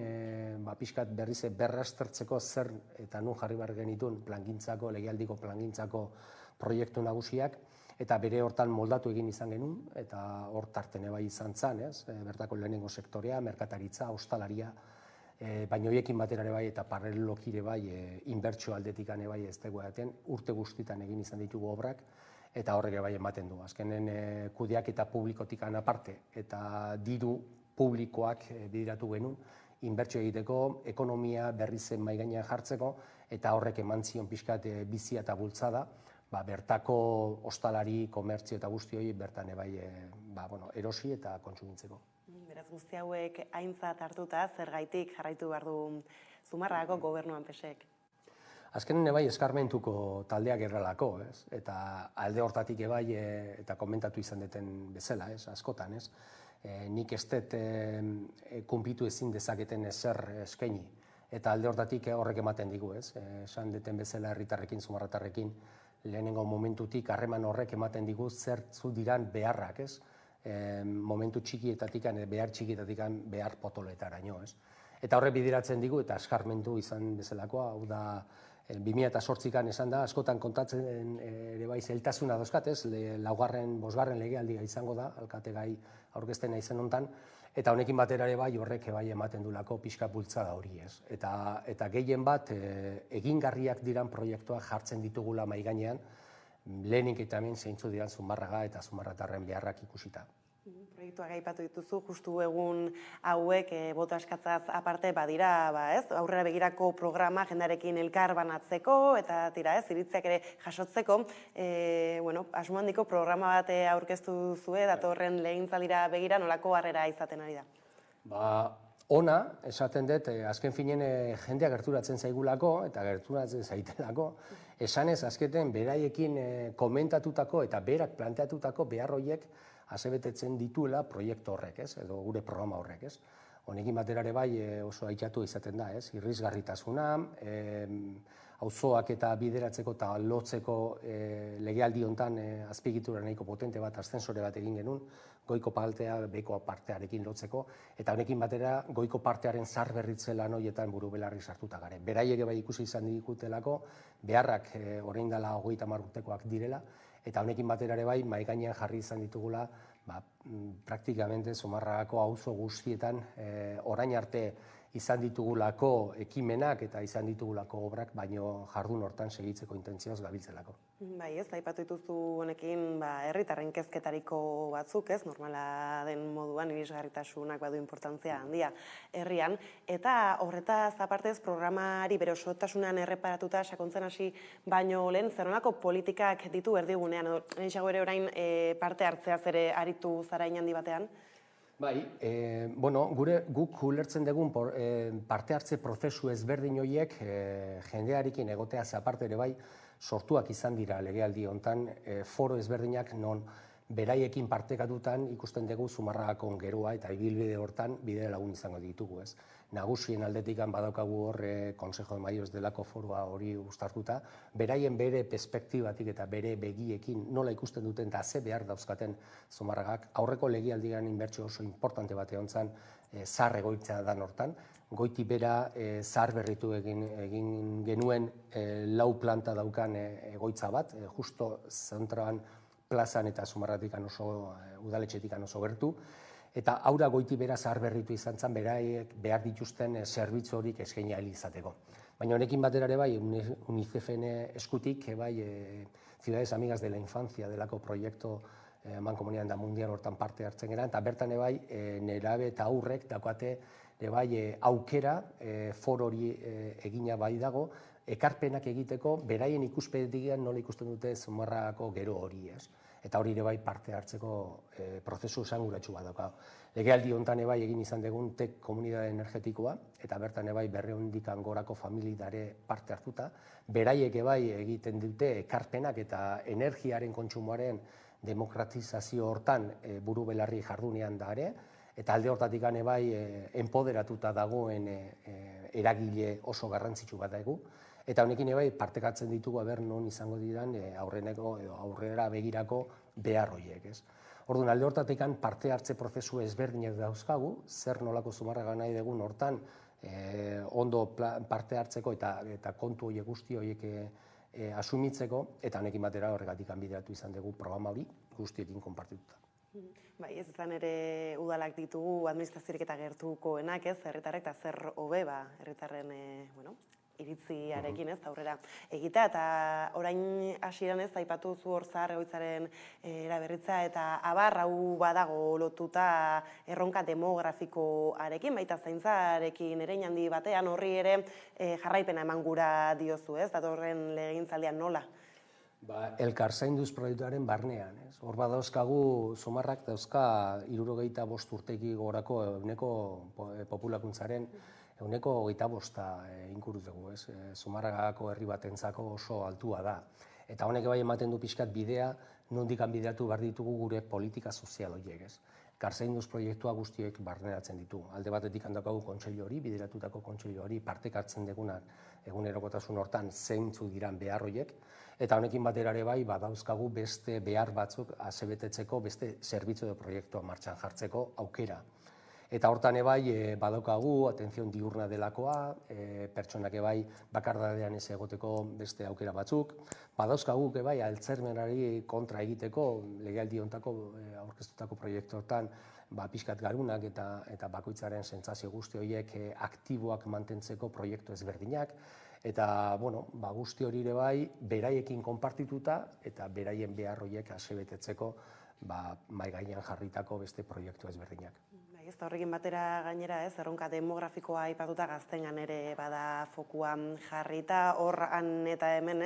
S25: pixkat berriz berraztertzeko zer eta nun jarri behar genituen plangintzako, legealdiko plangintzako proiektu nagusiak, eta bere hortan moldatu egin izan genuen, eta hor tartene bai izan zan, bertako lehenengo sektorea, merkataritza, hostalaria, baina horiekin batera ere bai eta paralelokire bai inbertsio aldetikane bai ez dagoetan, urte guztitan egin izan ditugu obrak, eta horrek bai ematen du. Azkenen kudeaketa publikotikan aparte eta diru publikoak bideratu genuen, inbertsio egiteko, ekonomia berrizen mahai gainean jartzeko, eta horrek eman zion pixkat bizia eta bultzada, bertako hostalari, komertzio eta guzti hori bertan erosi eta kontsumitzeko.
S24: Beraz guzti hauek aintzat hartuta, zergaitik jarraitu behar du Zumarragako gobernuan PSEk?
S25: Azkenen bai eskarmentuko taldeak erralako, eta alde hortatik ebai eta komentatu izan deten bezala, askotan, nik ez dut kunpitu ezin dezaketen ezer eskaini, eta alde hortatik horrek ematen digu, esan deten bezala herritarrekin, Zumarratarrekin, lehenengo momentutik harreman horrek ematen digu zertzu diran beharrak, momentu txikietatik, behar txikietatik behar potoloetaraino, eta horrek bideratzen digu, eta eskarmentu izan bezalakoa, hau da 2008an esan da, askotan kontatzen ere bai zeltasuna dauzkat, 4.-5. legealdia izango da, alkate gai aurkezten izen hontan, eta honekin batera ere bai horrek bai ematen dulako pixka bultzada hori, eta gehien bat egingarriak diran proiektuak jartzen ditugula mahai gainean, lehenik eta hemen zeintzu diran Zumarraga eta Zumarratarren beharrak ikusita.
S24: Proiektuak aipatu dituzu, justu egun hauek boto askatzaz aparte badira, aurrera begirako programa jendarekin elkar banatzeko eta iritziak ere jasotzeko, asmo handiko programa bat aurkeztu duzue, datorren legegintzaldira begira nolako harrera izaten ari da?
S25: Ona, esaten dut, azken finen jendea gerturatzen zaigulako eta gerturatzen zaitelako, esanez azketen beraiekin komentatutako eta berak planteatutako behar horiek asebetetzen dituela proiektu horrek, edo gure programa horrek. Honekin batera ere bai oso aitatu izaten da, irrisgarritasuna, auzoak eta bideratzeko eta lotzeko legealdi hontan azpiegitura nahiko potente bat, aszensore bat egin genuen, goiko partea, beheko partearekin lotzeko, eta honekin batera goiko partearen zaharberritze lan horietan buru belarri sartuta gare. Beraiek bai ikusi izan dikutelako, beharrak orain dela 30 urtekoak direla, eta honekin batera ere bai, mahai gainean jarri izan ditugula, praktikamente Zumarragako auzo guztietan orain arte izan ditugulako ekimenak eta izan ditugulako obrak, baino jardun hortan segitzeko intentzioz gabiltzelako.
S24: Bai, aipatu dituzu honekin herritarren kezketariko batzuk, normala den moduan irisgarritasunak badu importantzia handia herrian, eta horretaz apartez programari bere osotasunean erreparatuta sakontzen hasi baino lehen zer-nolako politikak ditu erdigunean, lehenago ere orain parte hartzeaz ere aritu zara inandi batean?
S25: Bai, guk ulertzen dugun parte hartze prozesu ezberdin horiek jendearekin egoteaz aparte ere bai sortuak izan dira legealdi hontan foro ezberdinak non beraiekin partekatutan ikusten dugu Zumarragako geroa eta ibilbide hortan bide lagun izango ditugu, ez. Nagusien aldetikan badaukagu hor Consejo de Mayores delako foroa hori uztartuta, beraien bere perspektibatik eta bere begiekin nola ikusten duten eta ze behar dauzkaten Zumarragak. Aurreko legealdian inbertsio oso importante bat egon zen zahar egoitza dan hortan, goiti bera zahar berritu egin genuen 4 planta daukan egoitza bat, justo zentroan plazan eta Zumarratikan oso, udaletxetikan oso gertu, eta aura goiti bera zahar berritu izan zen beraiek behar dituzten zerbitzu horik eskaini ahal izateko. Baina honekin batera ere bai, UNICEF-en eskutik, Ciudades Amigas de la Infancia delako proiektu mankomunian da mundial hortan parte hartzen gara, eta bertan ere bai, nerabe eta aurrek daukate aukera foro hori egina bai dago, ekarpenak egiteko, beraien ikuspedian nola ikusten dute Zumarragako gero hori, ez? Eta hori ere bai parte hartzeko prozesu esanguratsu bat dauka. Legealdi hontan bai egin izan dugun TEC komunitate energetikoa, eta bertan bai 200 gorako familiare parte hartuta, beraiek bai egiten dute ekarpenak eta energiaren kontsumoaren demokratizazio hortan buru belarri jardunean da ere, eta alde hortatik bai enpoderatuta dagoen eragile oso garrantzitsu bat dugu, eta honekin bai partekatzen ditugu aber non izango didan aurreneko edo aurrera begirako behar horiek, ez. Orduan, alde hortatik parte hartze prozesu ezberdinak dauzkagu, zer nolako Zumarraga nahi dugun hortan ondo parte hartzeko eta kontu horiek guzti horiek asumitzeko, eta honekin batera horregatik bideratu izan dugu programa hori guztiekin konpartituta.
S24: Bai, ez izan ere udalak ditugu administraziorik eta gertukoenak, ez, herritarrek eta zer hobe, herritarren, iritziarekin, ez, aurrera egitea, eta orain hasieran ez, aipatu zu hor zahar egoitzaren eraberritza, eta abar hau badago lotuta erronka demografikoarekin, baita zaintzarekin ere handi batean, horri ere jarraipena eman gura diozu, ez, datorren legegintzaldian nola?
S25: Elkar zainduz proiektuaren barnean, ez? Hor badauzkagu Zumarrak dauzka 65 urteki gorako eguneko populakuntzaren eguneko 25 inguru dugu, ez? Zumarragako herri batentzako oso altua da. Eta honek bai ematen du pixkat bidea, nondik bideratu behar ditugu gure politika sozial horiek, ez? Karzainduz proiektua guztiek barneratzen ditu. Alde batetik handakagu kontseilu hori, bideratutako kontseilu hori, partekartzen degunak egunerokotasun hortan zeintzu diran behar horiek, eta honekin batera ere bai, badauzkagu beste behar batzuk asebetetzeko, beste zerbitzu edo proiektua martxan jartzeko aukera. Eta hortan ebai badaukagu, atenzion diurna delakoa, pertsonak ebai bakardadean ez egoteko beste aukera batzuk. Badauzkagu ebai altzermenari kontra egiteko, legealdi hontako aurkeztutako proiektu hortan, pixkat garunak eta bakoitzaren sentsazio guzti horiek aktiboak mantentzeko proiektu ezberdinak. Eta, guzti hori ere bai, beraiekin konpartituta eta beraien behar horiek asebetetzeko mai gainean jarritako beste proiektu ezberdinak.
S24: Ez da horrekin batera gainera, erronka demografikoa aipatuta Gaztengan ere bada fokuan jarrita, hor han eta hemen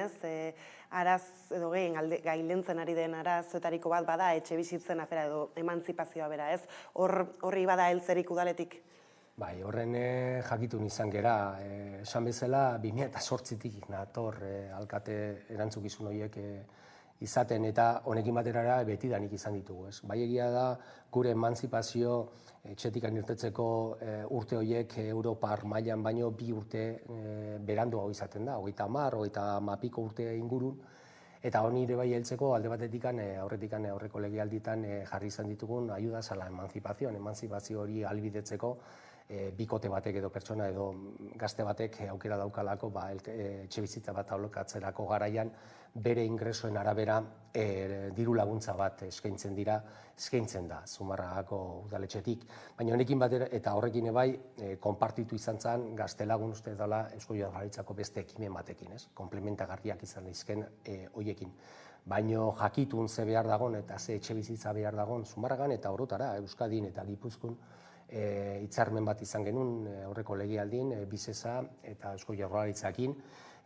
S24: araz edo gehien gailentzen ari den arazoetariko bat bada etxe bizitzen afera edo emantzipazioa bera, horri bada heltzerik udaletik?
S25: Bai, horren jakitun izan gera, esan bezala 2008tik nator alkate erantzukizun horiek izaten eta honekin baterara betidanik izan ditugu. Bai egia da gure emantzipazio etxetik irtetzeko urte horiek Europar mailan baino 2 urte beranduago izaten da, 30, 30 urte ingurun. Eta honi ere bai heltzeko alde batetik aurreko legealditan jarri izan ditugun ayudas a la emancipación, emantzipazio hori ahalbidetzeko bikote batek edo pertsona edo gazte batek aukera daukalako etxebizitza bat alokatzerako garaian bere ingresoen arabera diru laguntza bat eskaintzen da Zumarragako udaletxetik. Baina honekin batera eta horrekin bai konpartitu izan zen Gaztelagun uste dela Eusko Jaurlaritzako beste ekimen batekin, komplementagarriak izan dizken hoiekin. Baino jakitun ze behar dagon eta ze etxebizitza behar dagon Zumarragan eta orotara Euskadin eta Gipuzkoan hitzarmen bat izan genuen aurreko legealdin Bizesa eta Eusko Jaurlaritzarekin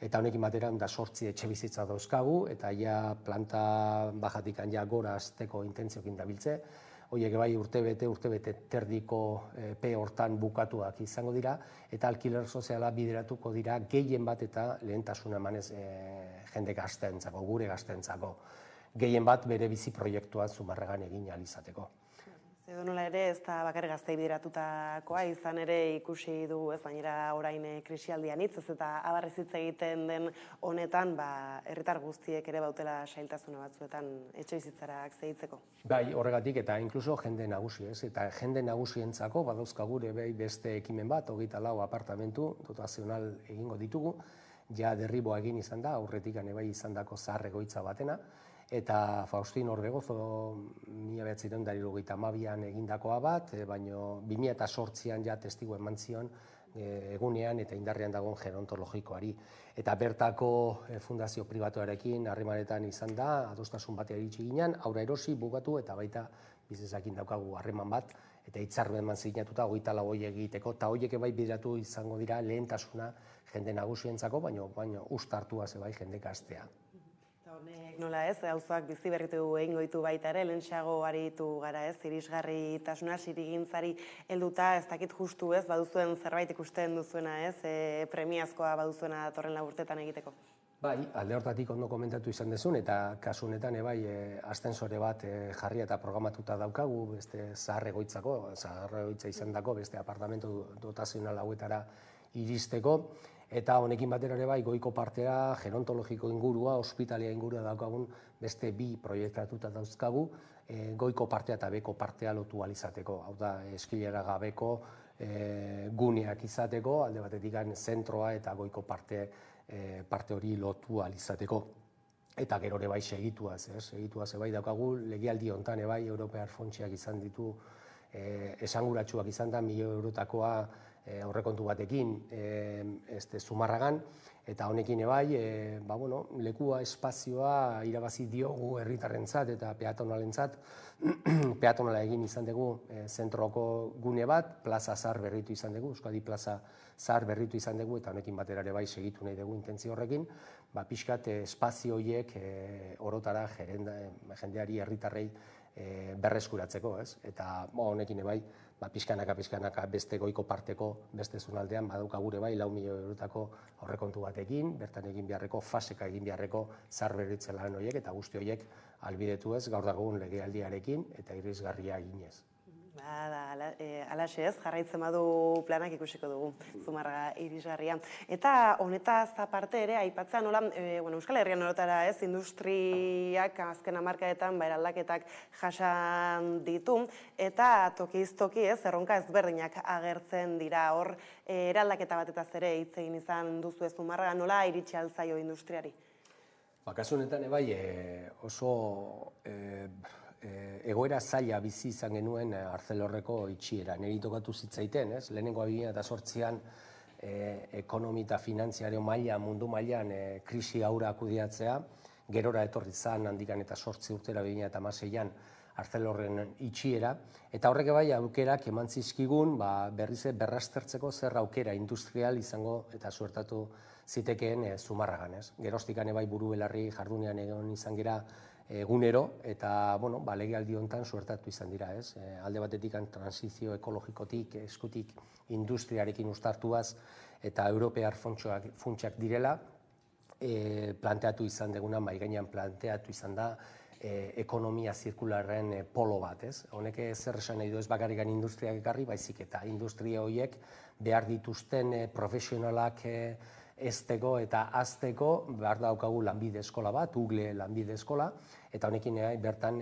S25: eta honekin batera 8 etxebizitza dauzkagu eta ja planta bajatik gora hasteko intentzioekin dabiltze. Horiek bai urtebete terdiko epe hortan bukatuak izango dira eta alkiler soziala bideratuko dira gehien bat eta lehentasuna emanez jende gazteentzako, gure gazteentzako. Gehien bat bere bizi proiektua Zumarragan egin ahal izateko.
S24: Edonola ere, ez da bakarrik gaztei bideratutakoa, izan ere ikusi dugu, bainera orain krisialdian hitz, ez eta abarrez hitz egiten den honetan, herritar guztiek ere bautela sailtasuna batzuetan etxebizitzara zeitzeko.
S25: Bai, horregatik eta inkluso jende nagusi, eta jende nagusientzako badauzkagu ere beste ekimen bat, 24 apartamentu dotazional egingo ditugu, ja derriboa egin izan da, aurretik bai izan dako zahar egoitza batena, eta Faustin Orbegozo 1982an egindakoa bat, baino 2008an ja testigu eman zion egunean eta indarrean dagoen gerontologikoari. Eta bertako fundazio pribatuarekin harremanetan izan da, adostasun batea iritsi ginen, aurra erosi, bugatu eta baita bizezakin daukagu harreman bat, eta hitzarmen sinatuta 24 egiteko, eta horiek bai bideratu izango dira lehentasuna jende nagusientzako, baino ustartua bai jende gaztea.
S24: Honek nola gauzak bizi berritu egingo ditu baita ere, lehentxeago aritu gara irisgarritasuna, sirigintzari helduta, ez dakit justu baduzuen zerbait ikusten duzuena premiazkoa baduzuena datorren urteetan egiteko.
S25: Bai, alde hortatik ondo komentatu izan dezun, eta kasu honetan astensore bat jarri eta programatuta daukagu, beste zahar egoitza izan dako, beste apartamentu dotazional hauetara iristeko, eta honekin batera ere bai goiko partea, gerontologiko ingurua, ospitalia ingurua daukagun beste 2 proiektatuta dauzkagu, goiko partea eta beko partea lotu alizateko. Hau da, eskilera gabeko guneak izateko, alde batetik zentroa eta goiko parte hori lotu alizateko. Eta gero ere bai segituaz bai daukagu, legealdi hontan bai Europear Fontsiak izan ditu esanguratsuak izan da, 1.000 eurotakoa aurrekontu batekin Zumarragan, eta honekin bai, lekua, espazioa irabazi diogu herritarrentzat eta peatonalentzat. Peatonala egin izan dugu zentroko gune bat, plaza zahar berritu izan dugu, Euskadi plaza zahar berritu izan dugu, eta honekin batera ere bai segitu nahi dugu intentzio horrekin, pixkat espazio horiek orotara jendeari herritarrei berreskuratzeko, eta honekin bai, pixkanaka beste goiko parteko beste zonaldean badaukagu bai 4.000 eurotako aurrekontu batekin, bertan egin beharreko, faseka egin beharreko zahar berritze lan horiek eta guzti horiek ahalbidetu gaur dagoen legealdiarekin eta irisgarria eginez.
S24: Alaxe jarraitzen badu planak ikusiko dugu, Zumarraga irisgarria. Eta honetaz aparte ere, aipatzen nola, Euskal Herrian orotara industriak azken hamarkadetan eraldaketak jasan ditu, eta tokiz-toki erronka ezberdinak agertzen dira hor, eraldaketa batetaz ere hitz egin izan duzu Zumarraga, nola iritsi altzaio industriari?
S25: Kasu honetan bai oso egoera zaila bizi izan genuen Arcelorreko itxiera. Niri tokatu zitzaiten, lehenengo 2008an ekonomi eta finantziario mailan, mundu mailan krisi aurra kudeatzea, gerora etorri zan handikan eta 8 urtera 2016an Arcelorren itxiera, eta horrek bai aukerak eman zizkigun berriz berraztertzeko zer aukera industrial izango eta suertatu zitekeen Zumarragan. Geroztikan bai buru belarri jardunean egon izan gera egunero, eta legealdi honetan suertatu izan dira. Alde batetik transizio ekologikotik, eskutik industriarekin uztartuaz, eta europear funtsak direla, planteatu izan deguna, mahai gainean planteatu izan da, ekonomia zirkularren polo bat. Honek zer esan nahi du ez bakarrikan industriak ekarri, baizik eta industria horiek behar dituzten profesionalak ezteko eta azteko behar daukagu lanbide eskola bat, Google lanbide eskola, eta honekin bertan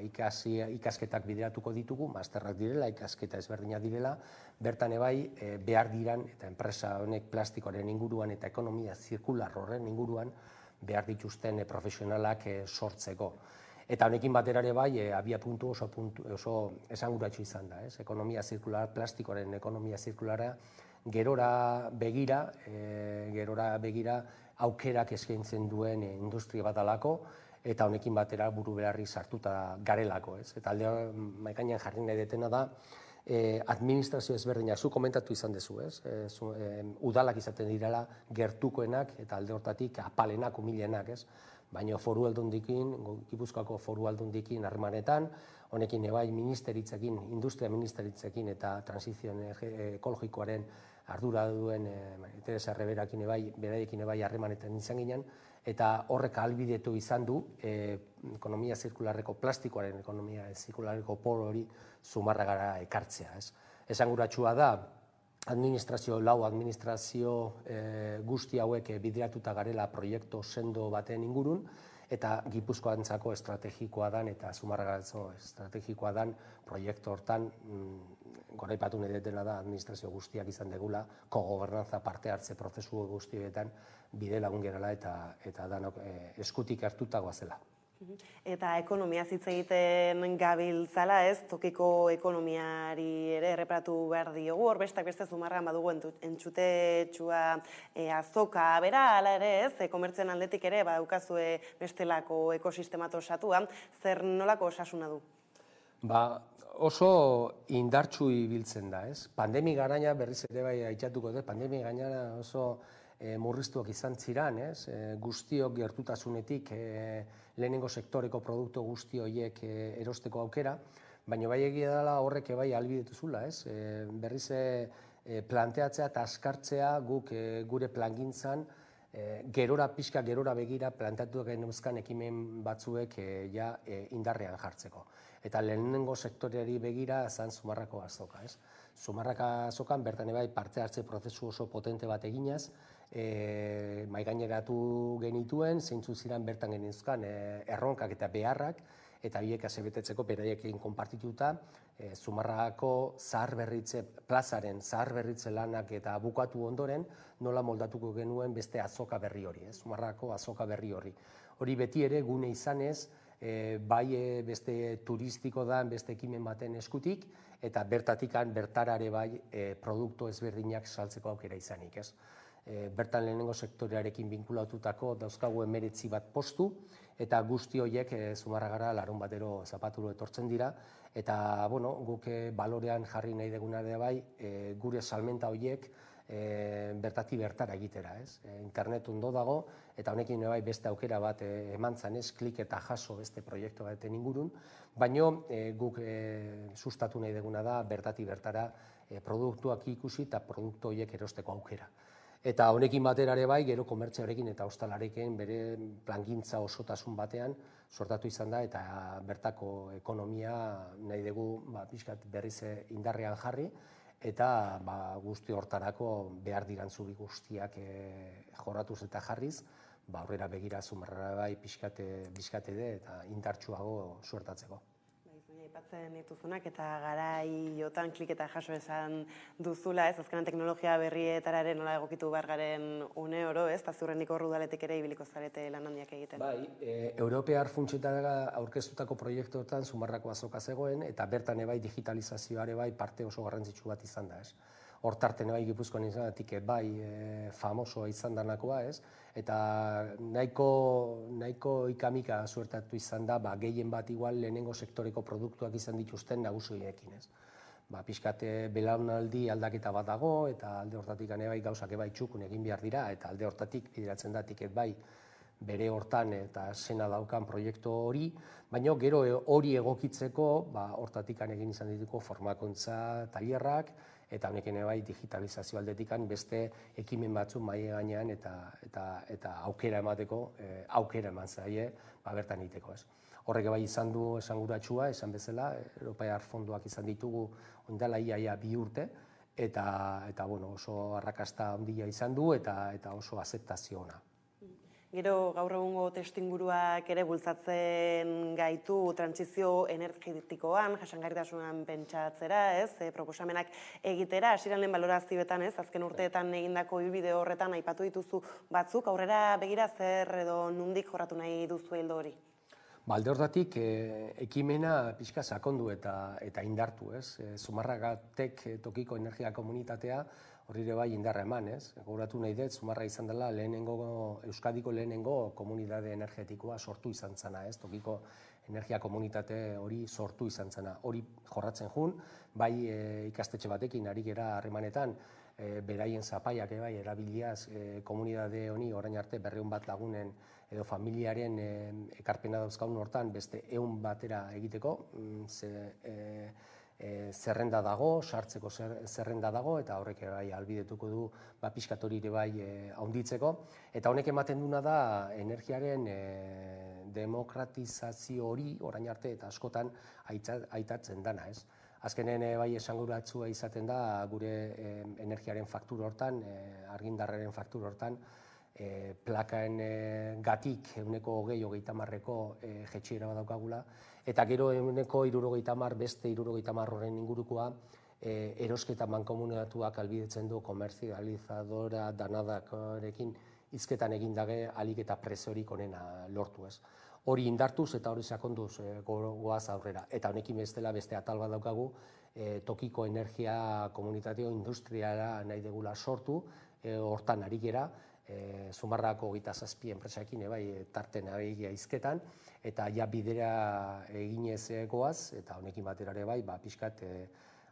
S25: ikasketak bideratuko ditugu, masterrak direla, ikasketa ezberdinak direla, bertan behar diran, eta enpresa honek plastikoaren inguruan eta ekonomia zirkular horren inguruan behar dituzten profesionalak sortzeko. Eta honekin batera ere abia puntu oso esanguratsu izan da. Ekonomia zirkular, plastikoaren ekonomia zirkulara, gerora begira aukerak eskaintzen duen industria bat alako, eta honekin batera buru belarri sartuta garelako. Eta alde mahai gainean jarri nahi detena da, administrazio ezberdina, zu komentatu izan dezu, udalak izaten direla gertukoenak eta alde hortatik apalenak, humilenak, baina foru aldundikin, Gipuzkoako foru aldundikin harremanetan, honekin ministeritzekin, industria ministeritzekin eta transizio ekologikoaren ardura duen Teresa Reverakin beraiekin harremanetan izan ginen, eta horrek ahalbidetu izan du ekonomia zirkularreko plastikoaren ekonomia zirkularreko polo hori Zumarragara ekartzea. Esanguratsua da, lau administrazio guzti hauek bideratuta garela proiektu sendo baten ingurun, eta Gipuzkoantzako estrategikoa dan eta Zumarragarentzako estrategikoa dan proiektu hortan goraipatu nahi dutena da administrazio guztiak izan degula, kogobernantza parte hartze prozesu guztietan bide lagun gerala eta danok eskutik hartuta goazela.
S24: Eta ekonomia hitz egiten gabiltzala, tokiko ekonomiari ere erreparatu behar diogu, hor bestak beste Zumarragan badugu entxutetsua azoka bera, hala ere komertzioen aldetik ere badukazue bestelako ekosistemat osatua, zer nolako osasuna du?
S25: Oso indartsu ibiltzen da, pandemi garaina berriz ere bai aitatuko dut, pandemi garaina oso murriztuak izan ziran, guztiok gertutasunetik lehenengo sektoreko produktu guzti horiek erosteko aukera, baina bai egia dela horrek bai ahalbidetu zula, berriz planteatzea eta askartzea guk gure plangintzan pixka gerora begira planteatu genuzkan ekimen batzuek indarrean jartzeko. Eta lehenengo sektoreari begira zan Zumarrako azoka. Zumarraka azokan bertan bai parte hartze prozesu oso potente bat eginaz, maigaineratu genituen, zeintzu ziren bertan genizkan erronkak eta beharrak, eta biek asebetetzeko beraiekin konpartituta, Zumarrako plazaren zaharberritze lanak eta bukatu ondoren, nola moldatuko genuen beste azoka berri hori, Zumarrako azoka berri hori. Hori beti ere gune izanez, bai beste turistiko da, beste ekimen baten eskutik, eta bertatikan bertarare bai produktu ezberdinak saltzeko aukera izanik. Bertan lehenengo sektorearekin binkulatutako dauzkagu 19 bat postu, eta guzti horiek Zumarragara larun batero zapaturo etortzen dira, eta guk balorean jarri nahi deguna bai gure salmenta horiek bertati bertara egitera. Internet ondo dago, eta honekin bai beste aukera bat eman zanez, klik eta jaso beste proiektu baten ingurun, baina guk sustatu nahi deguna da bertati bertara produktuak ikusi eta produktu horiek erosteko aukera. Eta honekin batera ere bai, gero komertzioarekin eta ostalarekin bere plangintza osotasun batean sortatu izan da, eta bertako ekonomia nahi dugu pixkat berriz indarrean jarri, eta guzti hortarako behar dirantzuri guztiak jorratuz eta jarriz, aurrera begira Zumarrara bai pixkate eta indartsuago suertatzeko.
S24: Aipatzen dituzunak eta garaiotan klik eta jaso esan duzula, azkenan teknologia berrietara ere nola egokitu behar garen une oro, eta zurrendik hor udaletik ere ibiliko zarete lan handiak egiten.
S25: Europear funtsetara aurkeztutako proiektuetan Zumarrako azoka zegoen, eta bertan bai digitalizazioare bai parte oso garrantzitsu bat izan da. hortarten bai Gipuzkoan izanatik bai famosoa izan danakoa, ez? Eta nahiko ikamika suertatu izan da, gehien bat igual lehenengo sektoreko produktuak izan dituzten nagusiekin, ez? Pixkat belaunaldi aldaketa bat dago, eta alde hortatik bai gauzak bai txukun egin behar dira, eta alde hortatik bideratzen da tiket bai bere hortan eta zena daukan proiektu hori, baina gero hori egokitzeko hortatik egin izan dituko formakuntza tailerrak, eta honekin bai digitalizazio aldetik beste ekimen batzu mahai gainean eta aukera emateko, aukera eman zaie bertan egiteko, ez. Horrek bai izan du esanguratsua, esan bezala, Europear fondoak izan ditugu ondala ia 2 urte, eta oso arrakasta handia izan du eta oso azeptazio ona.
S24: Gero gaur egungo testuinguruak ere bultzatzen gaitu trantsizio energetikoan, jasangarritasunean pentsatzera, ez? Proposamenak egitera, hasieran lehen balorazioetan, ez? Azken urteetan egindako ibilbide horretan aipatu dituzu batzuk, aurrera begira zer edo nondik jorratu nahi duzu heldu hori?
S25: Alde hortatik ekimena pixka sakondu eta indartu, ez? Zumarragatek tokiko energia komunitatea horri ere bai indarra eman, ez? Gogoratu nahi dut, Zumarra izan dela Euskadiko lehenengo komunitate energetikoa sortu izan zana, ez? Tokiko energia komunitate hori sortu izan zana. Hori jorratzen jun, bai ikastetxe batekin ari gera harremanetan, beraien zapaiak bai erabiliaz komunitate honi orain arte 200 bat lagunen edo familiaren ekarpena dauzkagun hortan beste 100 batera egiteko, zerrenda dago, sartzeko zerrenda dago, eta horrek bai albidetuko du pixkat hori ere bai handitzeko. Eta honek ematen duna da energiaren demokratizazio hori orain arte eta askotan aitatzen dana, ez? Azkenen bai esanguratsua izaten da gure energiaren faktura hortan, argindarraren faktura hortan, plakaen gatik 120-130ko jetxiera bat daukagula, eta gero 170 beste 170 horren ingurukoa erosketa mankomunatuak albidetzen du komerzializadora danadakorekin hizketan egin dage alik eta preziorik onena lortu, ez. Hori indartuz eta hori sakonduz goaz aurrera. Eta honekin bestela beste atal bat daukagu, tokiko energia komunitateo industriala nahi degula sortu, hortan ari gera, Zumarrako 27 enpresaekin tarten abegia hizketan, eta ja bidera eginez goaz, eta honekin batera ere bai, pixkat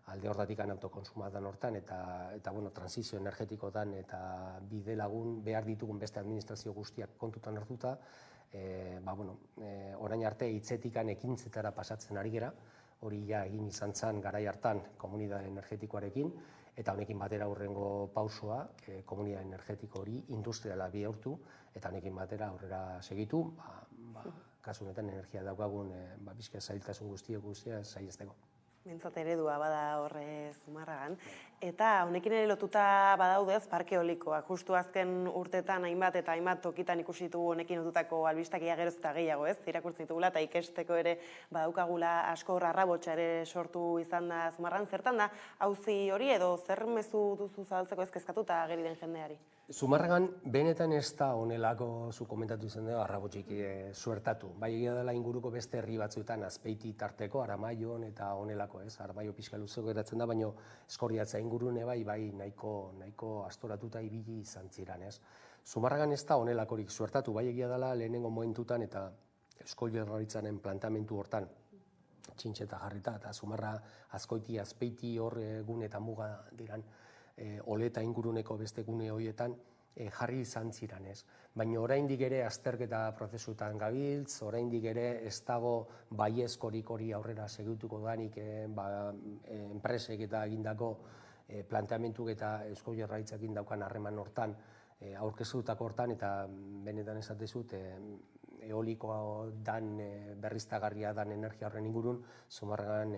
S25: alde hortatik autokonsumadan hortan, eta transizio energetikotan eta bide lagun behar ditugun beste administrazio guztiak kontutan hartuta, orain arte hitzetikan ekintzetara pasatzen ari gera, hori ja egin izan zen garai hartan komunitate energetikoarekin, eta honekin batera hurrengo pausoa, komunitate energetiko hori industriala bihurtu, eta honekin batera aurrera segitu, kasu honetan energia daukagun bizka zailtasun guztia saihesteko.
S24: Mintzat eredua bada horre Zumarragan. Eta honekin ere lotuta badaudez parke eolikoak. Justu azken urtetan hainbat eta hainbat tokitan ikusi ditugu honekin lotutako albistakia geroz eta gehiago, ez? Irakurtzen ditugula eta ikesteko ere badaukagula asko arrabotsa ere sortu izan da Zumarran. Zertan da auzi hori edo zer mezu duzu zabaltzeko ez kezkatuta ageri den jendeari?
S25: Zumarragan benetan ez da honelako zu komentatu izan dugu arrabotxik suertatu. Bai egia dela inguruko beste herri batzuetan Azpeiti tarteko, Aramaion eta honelako, ez? Aramaio pixka luzeko geratzen da, baina Eskorriatza ingurune bai nahiko astoratuta ibili izan ziren, ez? Zumarragan ez da honelakorik suertatu, bai egia dela lehenengo momentutan eta Eusko Jaurlaritzaren plantamentu hortan txintxeta jarrita, eta Zumarra Azkoiti, Azpeiti hor gune eta muga diran oleta inguruneko beste gune horietan jarri izan ziren, ez. Baina oraindik ere azterketa prozesuetan gabiltz, oraindik ere ez dago baiezkorik hori aurrera segituko danik enpresek eta egindako planteamentuk eta Eusko Jaurlaritzarekin daukan harreman hortan aurkeztutako hortan, eta benetan esatezut eolikoa dan berriztagarria dan energia horren ingurun, Zumarragan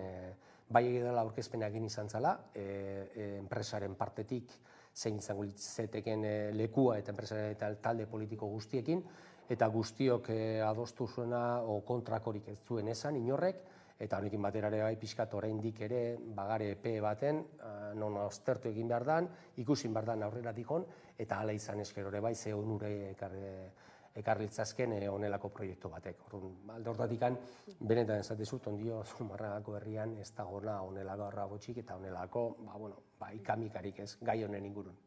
S25: bai egidala aurkezpena egin izan zala, enpresaren partetik zein izango litzateken lekua eta enpresaren eta talde politiko guztiekin, eta guztiok adostu zuena o kontrakorik ez zuen esan inorrek, eta honekin batera ere bai pixkat oraindik ere bagare epe baten, non aztertu egin behar dan, ikusin behar dan aurreratik hon, eta hala izan eskero ere bai ze onure ekarritzazken onelako proiektu batek. Alde hortatik, benetan esatezut, ondio Zumarragako herrian ez da gona onelako arrabotxik eta onelako ikamikarik ez gai honen ingurun.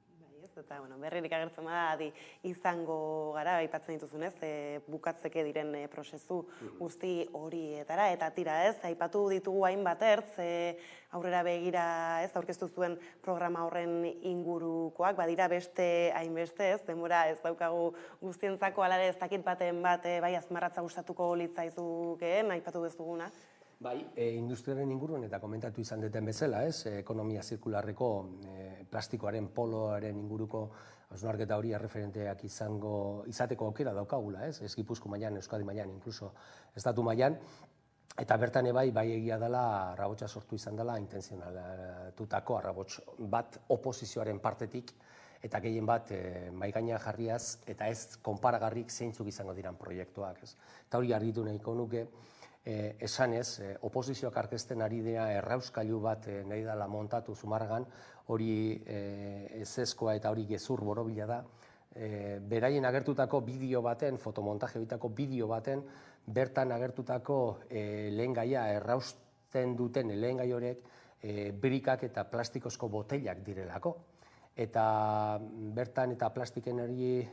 S24: Eta berririk agertzen bada izango gara, aipatzen dituzunez, bukatzeke diren prozesu guzti horietara, eta tira ez, aipatu ditugu hainbat ertz, aurrera begira ez, aurkeztu zuen programa horren ingurukoak, badira beste hainbeste ez, denbora ez daukagu guztientzako alare ez dakit baten bat, bai azmarratza gustatuko litzaizukeen, aipatu bezuguna.
S25: Bai, industriaren inguruan eta komentatu izan duten bezala, ez, ekonomia zirkularreko plastikoaren poloaren inguruko hausnarketa hori erreferenteak izateko aukera daukagula, ez Gipuzko mailan, Euskadi mailan, inkluso estatu mailan, eta bertan bai egia dela arrabotsa sortu izan dela intenzionatutako arrabots bat oposizioaren partetik, eta gehien bat maigainean jarriaz, eta ez konparagarrik zeintzuk izango diran proiektuak, ez. Eta hori argitu nahiko nuke, esanez, oposizioak arkezten ari dira errauskailu bat nahi dela montatu Zumarragan, hori ezezkoa eta hori gezur borobila da. Beraien agertutako bideo baten, fotomontaje bitako bideo baten, bertan agertutako lehengaia errausten duten lehengai horiek brikak eta plastikozko botelak direlako. Eta bertan eta plastiken hori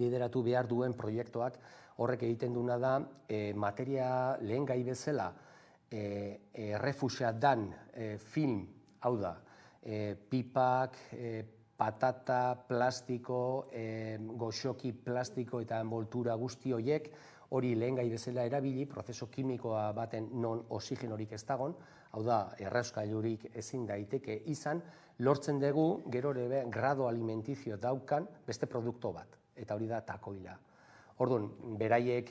S25: lideratu behar duen proiektuak horrek egiten duna da materia lehen gai bezala errefusia dan film, hau da, pipak, patata, plastiko, goxoki plastiko eta envoltura guzti horiek hori lehen gai bezala erabili, prozeso kimikoa baten non oxigenorik ez dagon, hau da, errauskailurik ezin daiteke izan, lortzen dugu gero ere grado alimentizio daukan beste produktu bat. Eta hori da takoila. Orduan, beraiek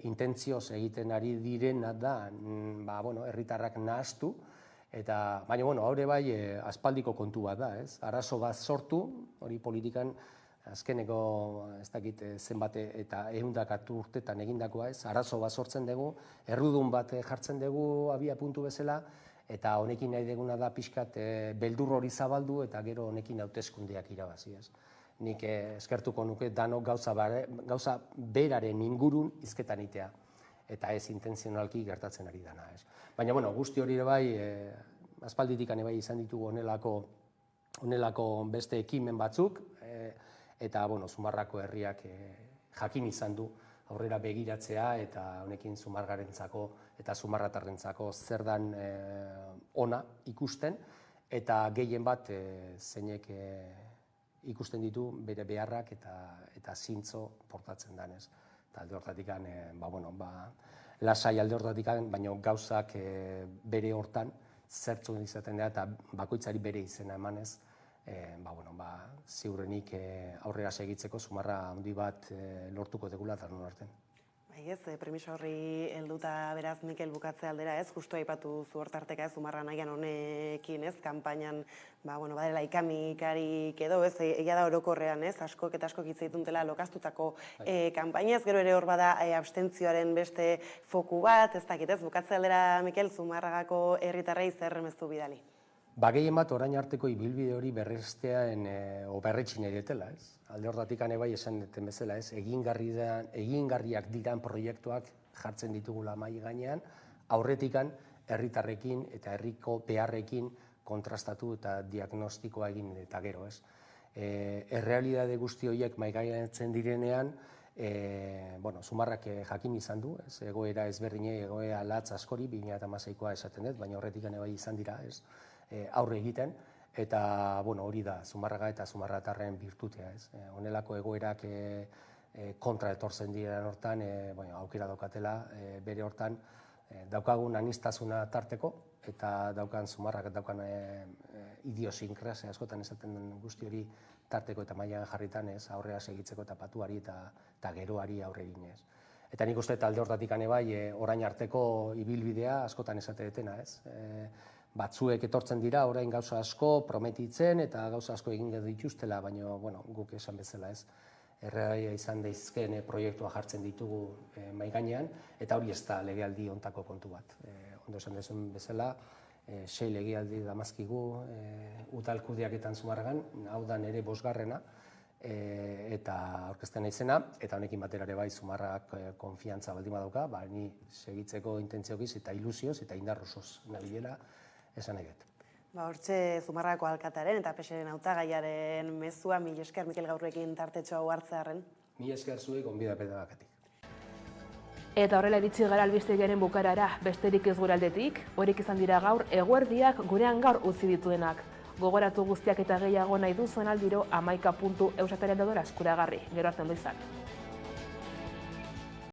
S25: intentzioz egiten ari direna da, herritarrak nahastu, baina, haure bai, aspaldiko kontu bat da, ez? Arazo bat sortu, hori politikan, azkeneko, ez dakit, zenbate eta ehundakatu urtetan egindakoa, ez? Arazo bat sortzen dugu, errudun bat jartzen dugu abia puntu bezala, eta honekin nahi deguna da pixkat beldur hori zabaldu, eta gero honekin hauteskundeak irabazi, ez? Nik eskertuko nuke danok gauza beraren ingurun hizketan itea, eta ez intenzionalki gertatzen ari dana. Baina, guzti hori bai, aspalditik bai izan ditugu honelako beste ekimen batzuk, eta Zumarrako herriak jakin izan du aurrera begiratzea, eta honekin Zumargarentzako eta Zumarratarrentzako zer dan ona ikusten, eta gehien bat zeinek ikusten ditu bere beharrak eta zintzo portatzen danez. Eta alde hortatik, lasai alde hortatik, baina gauzak bere hortan zertzun izaten da eta bakoitzari bere izena emanez, ziurrenik aurrera segitzeko Zumarra handi bat lortuko degula danon artean.
S24: Premisa horri helduta beraz Mikel bukatze aldera ez, justu aipatu zu hortarteka ez, Zumarra nahian honekin ez, kanpainan, badela ikamikarik edo ez, egia da orokorrean ez, askok eta askok hitz dituntela lokaztutako kanpainaz, gero ere hor bada abstentzioaren beste foku bat, ez dakit ez, bukatze aldera Mikel Zumarragako herritarrei zer mezu bidali?
S25: Gehien bat orain arteko ibilbide hori berrestean berretxin eretela, ez? Alde hortatik bai esan duten bezala, ez? Egingarriak diran proiektuak jartzen ditugula mahai gainean, aurretikan herritarrekin eta herriko beharrekin kontrastatu eta diagnostikoa egin eta gero, ez? Errealitate guzti horiek mahai gainean direnean, Zumarrak jakin izan du, egoera ezberdinei, egoera latz askori, 2016koa esaten dut, baina horretik bai izan dira, aurre egiten, eta hori da, Zumarraga eta Zumarratarren birtutea, honelako egoerak kontra etortzen diren hortan, aukera daukatela, bere hortan, daukagun aniztasuna tarteko, eta daukan Zumarrak daukan idiosinkrasia askotan esaten den guzti hori tarteko eta mailan jarritan, aurrera segitzeko eta patuari eta geroari aurre eginez. Eta nik uste alde hortatik bai, orain arteko ibilbidea askotan esate detena, ez? Batzuek etortzen dira, orain gauza asko prometitzen eta gauza asko egin dituztela, baina guk esan bezala, ez? Errealia izan daizkeen proiektua jartzen ditugu mahai gainean, eta hori ez da legealdi hontako kontu bat. Ondo esan dezun bezala, 6 legealdi damazkigu udal kudeaketan Zumarragan, hau da nire 5. eta aurkezten naizena, eta honekin batera ere bai Zumarragak konfiantza baldin badauka, ni segitzeko intentziokiz eta ilusioz eta indar osoz nabilela esan nahi dut.
S24: Hortxe Zumarragako alkatearen eta PSren hautagaiaren mezua, mil esker Mikel Gaurrekin tartetxo hau hartzearren.
S25: Mil esker zuei gonbidapetagatik.
S1: Eta horrela iritsi gara albistegiaren bukarara, besterik ez gure aldetik, horiek izan dira gaur eguerdiak gurean gaur utzi dituenak. Gogoratu guztiak eta gehiago nahi duzuen aldiro 11.eusataren eskuragarri. Gero arte ondo izan.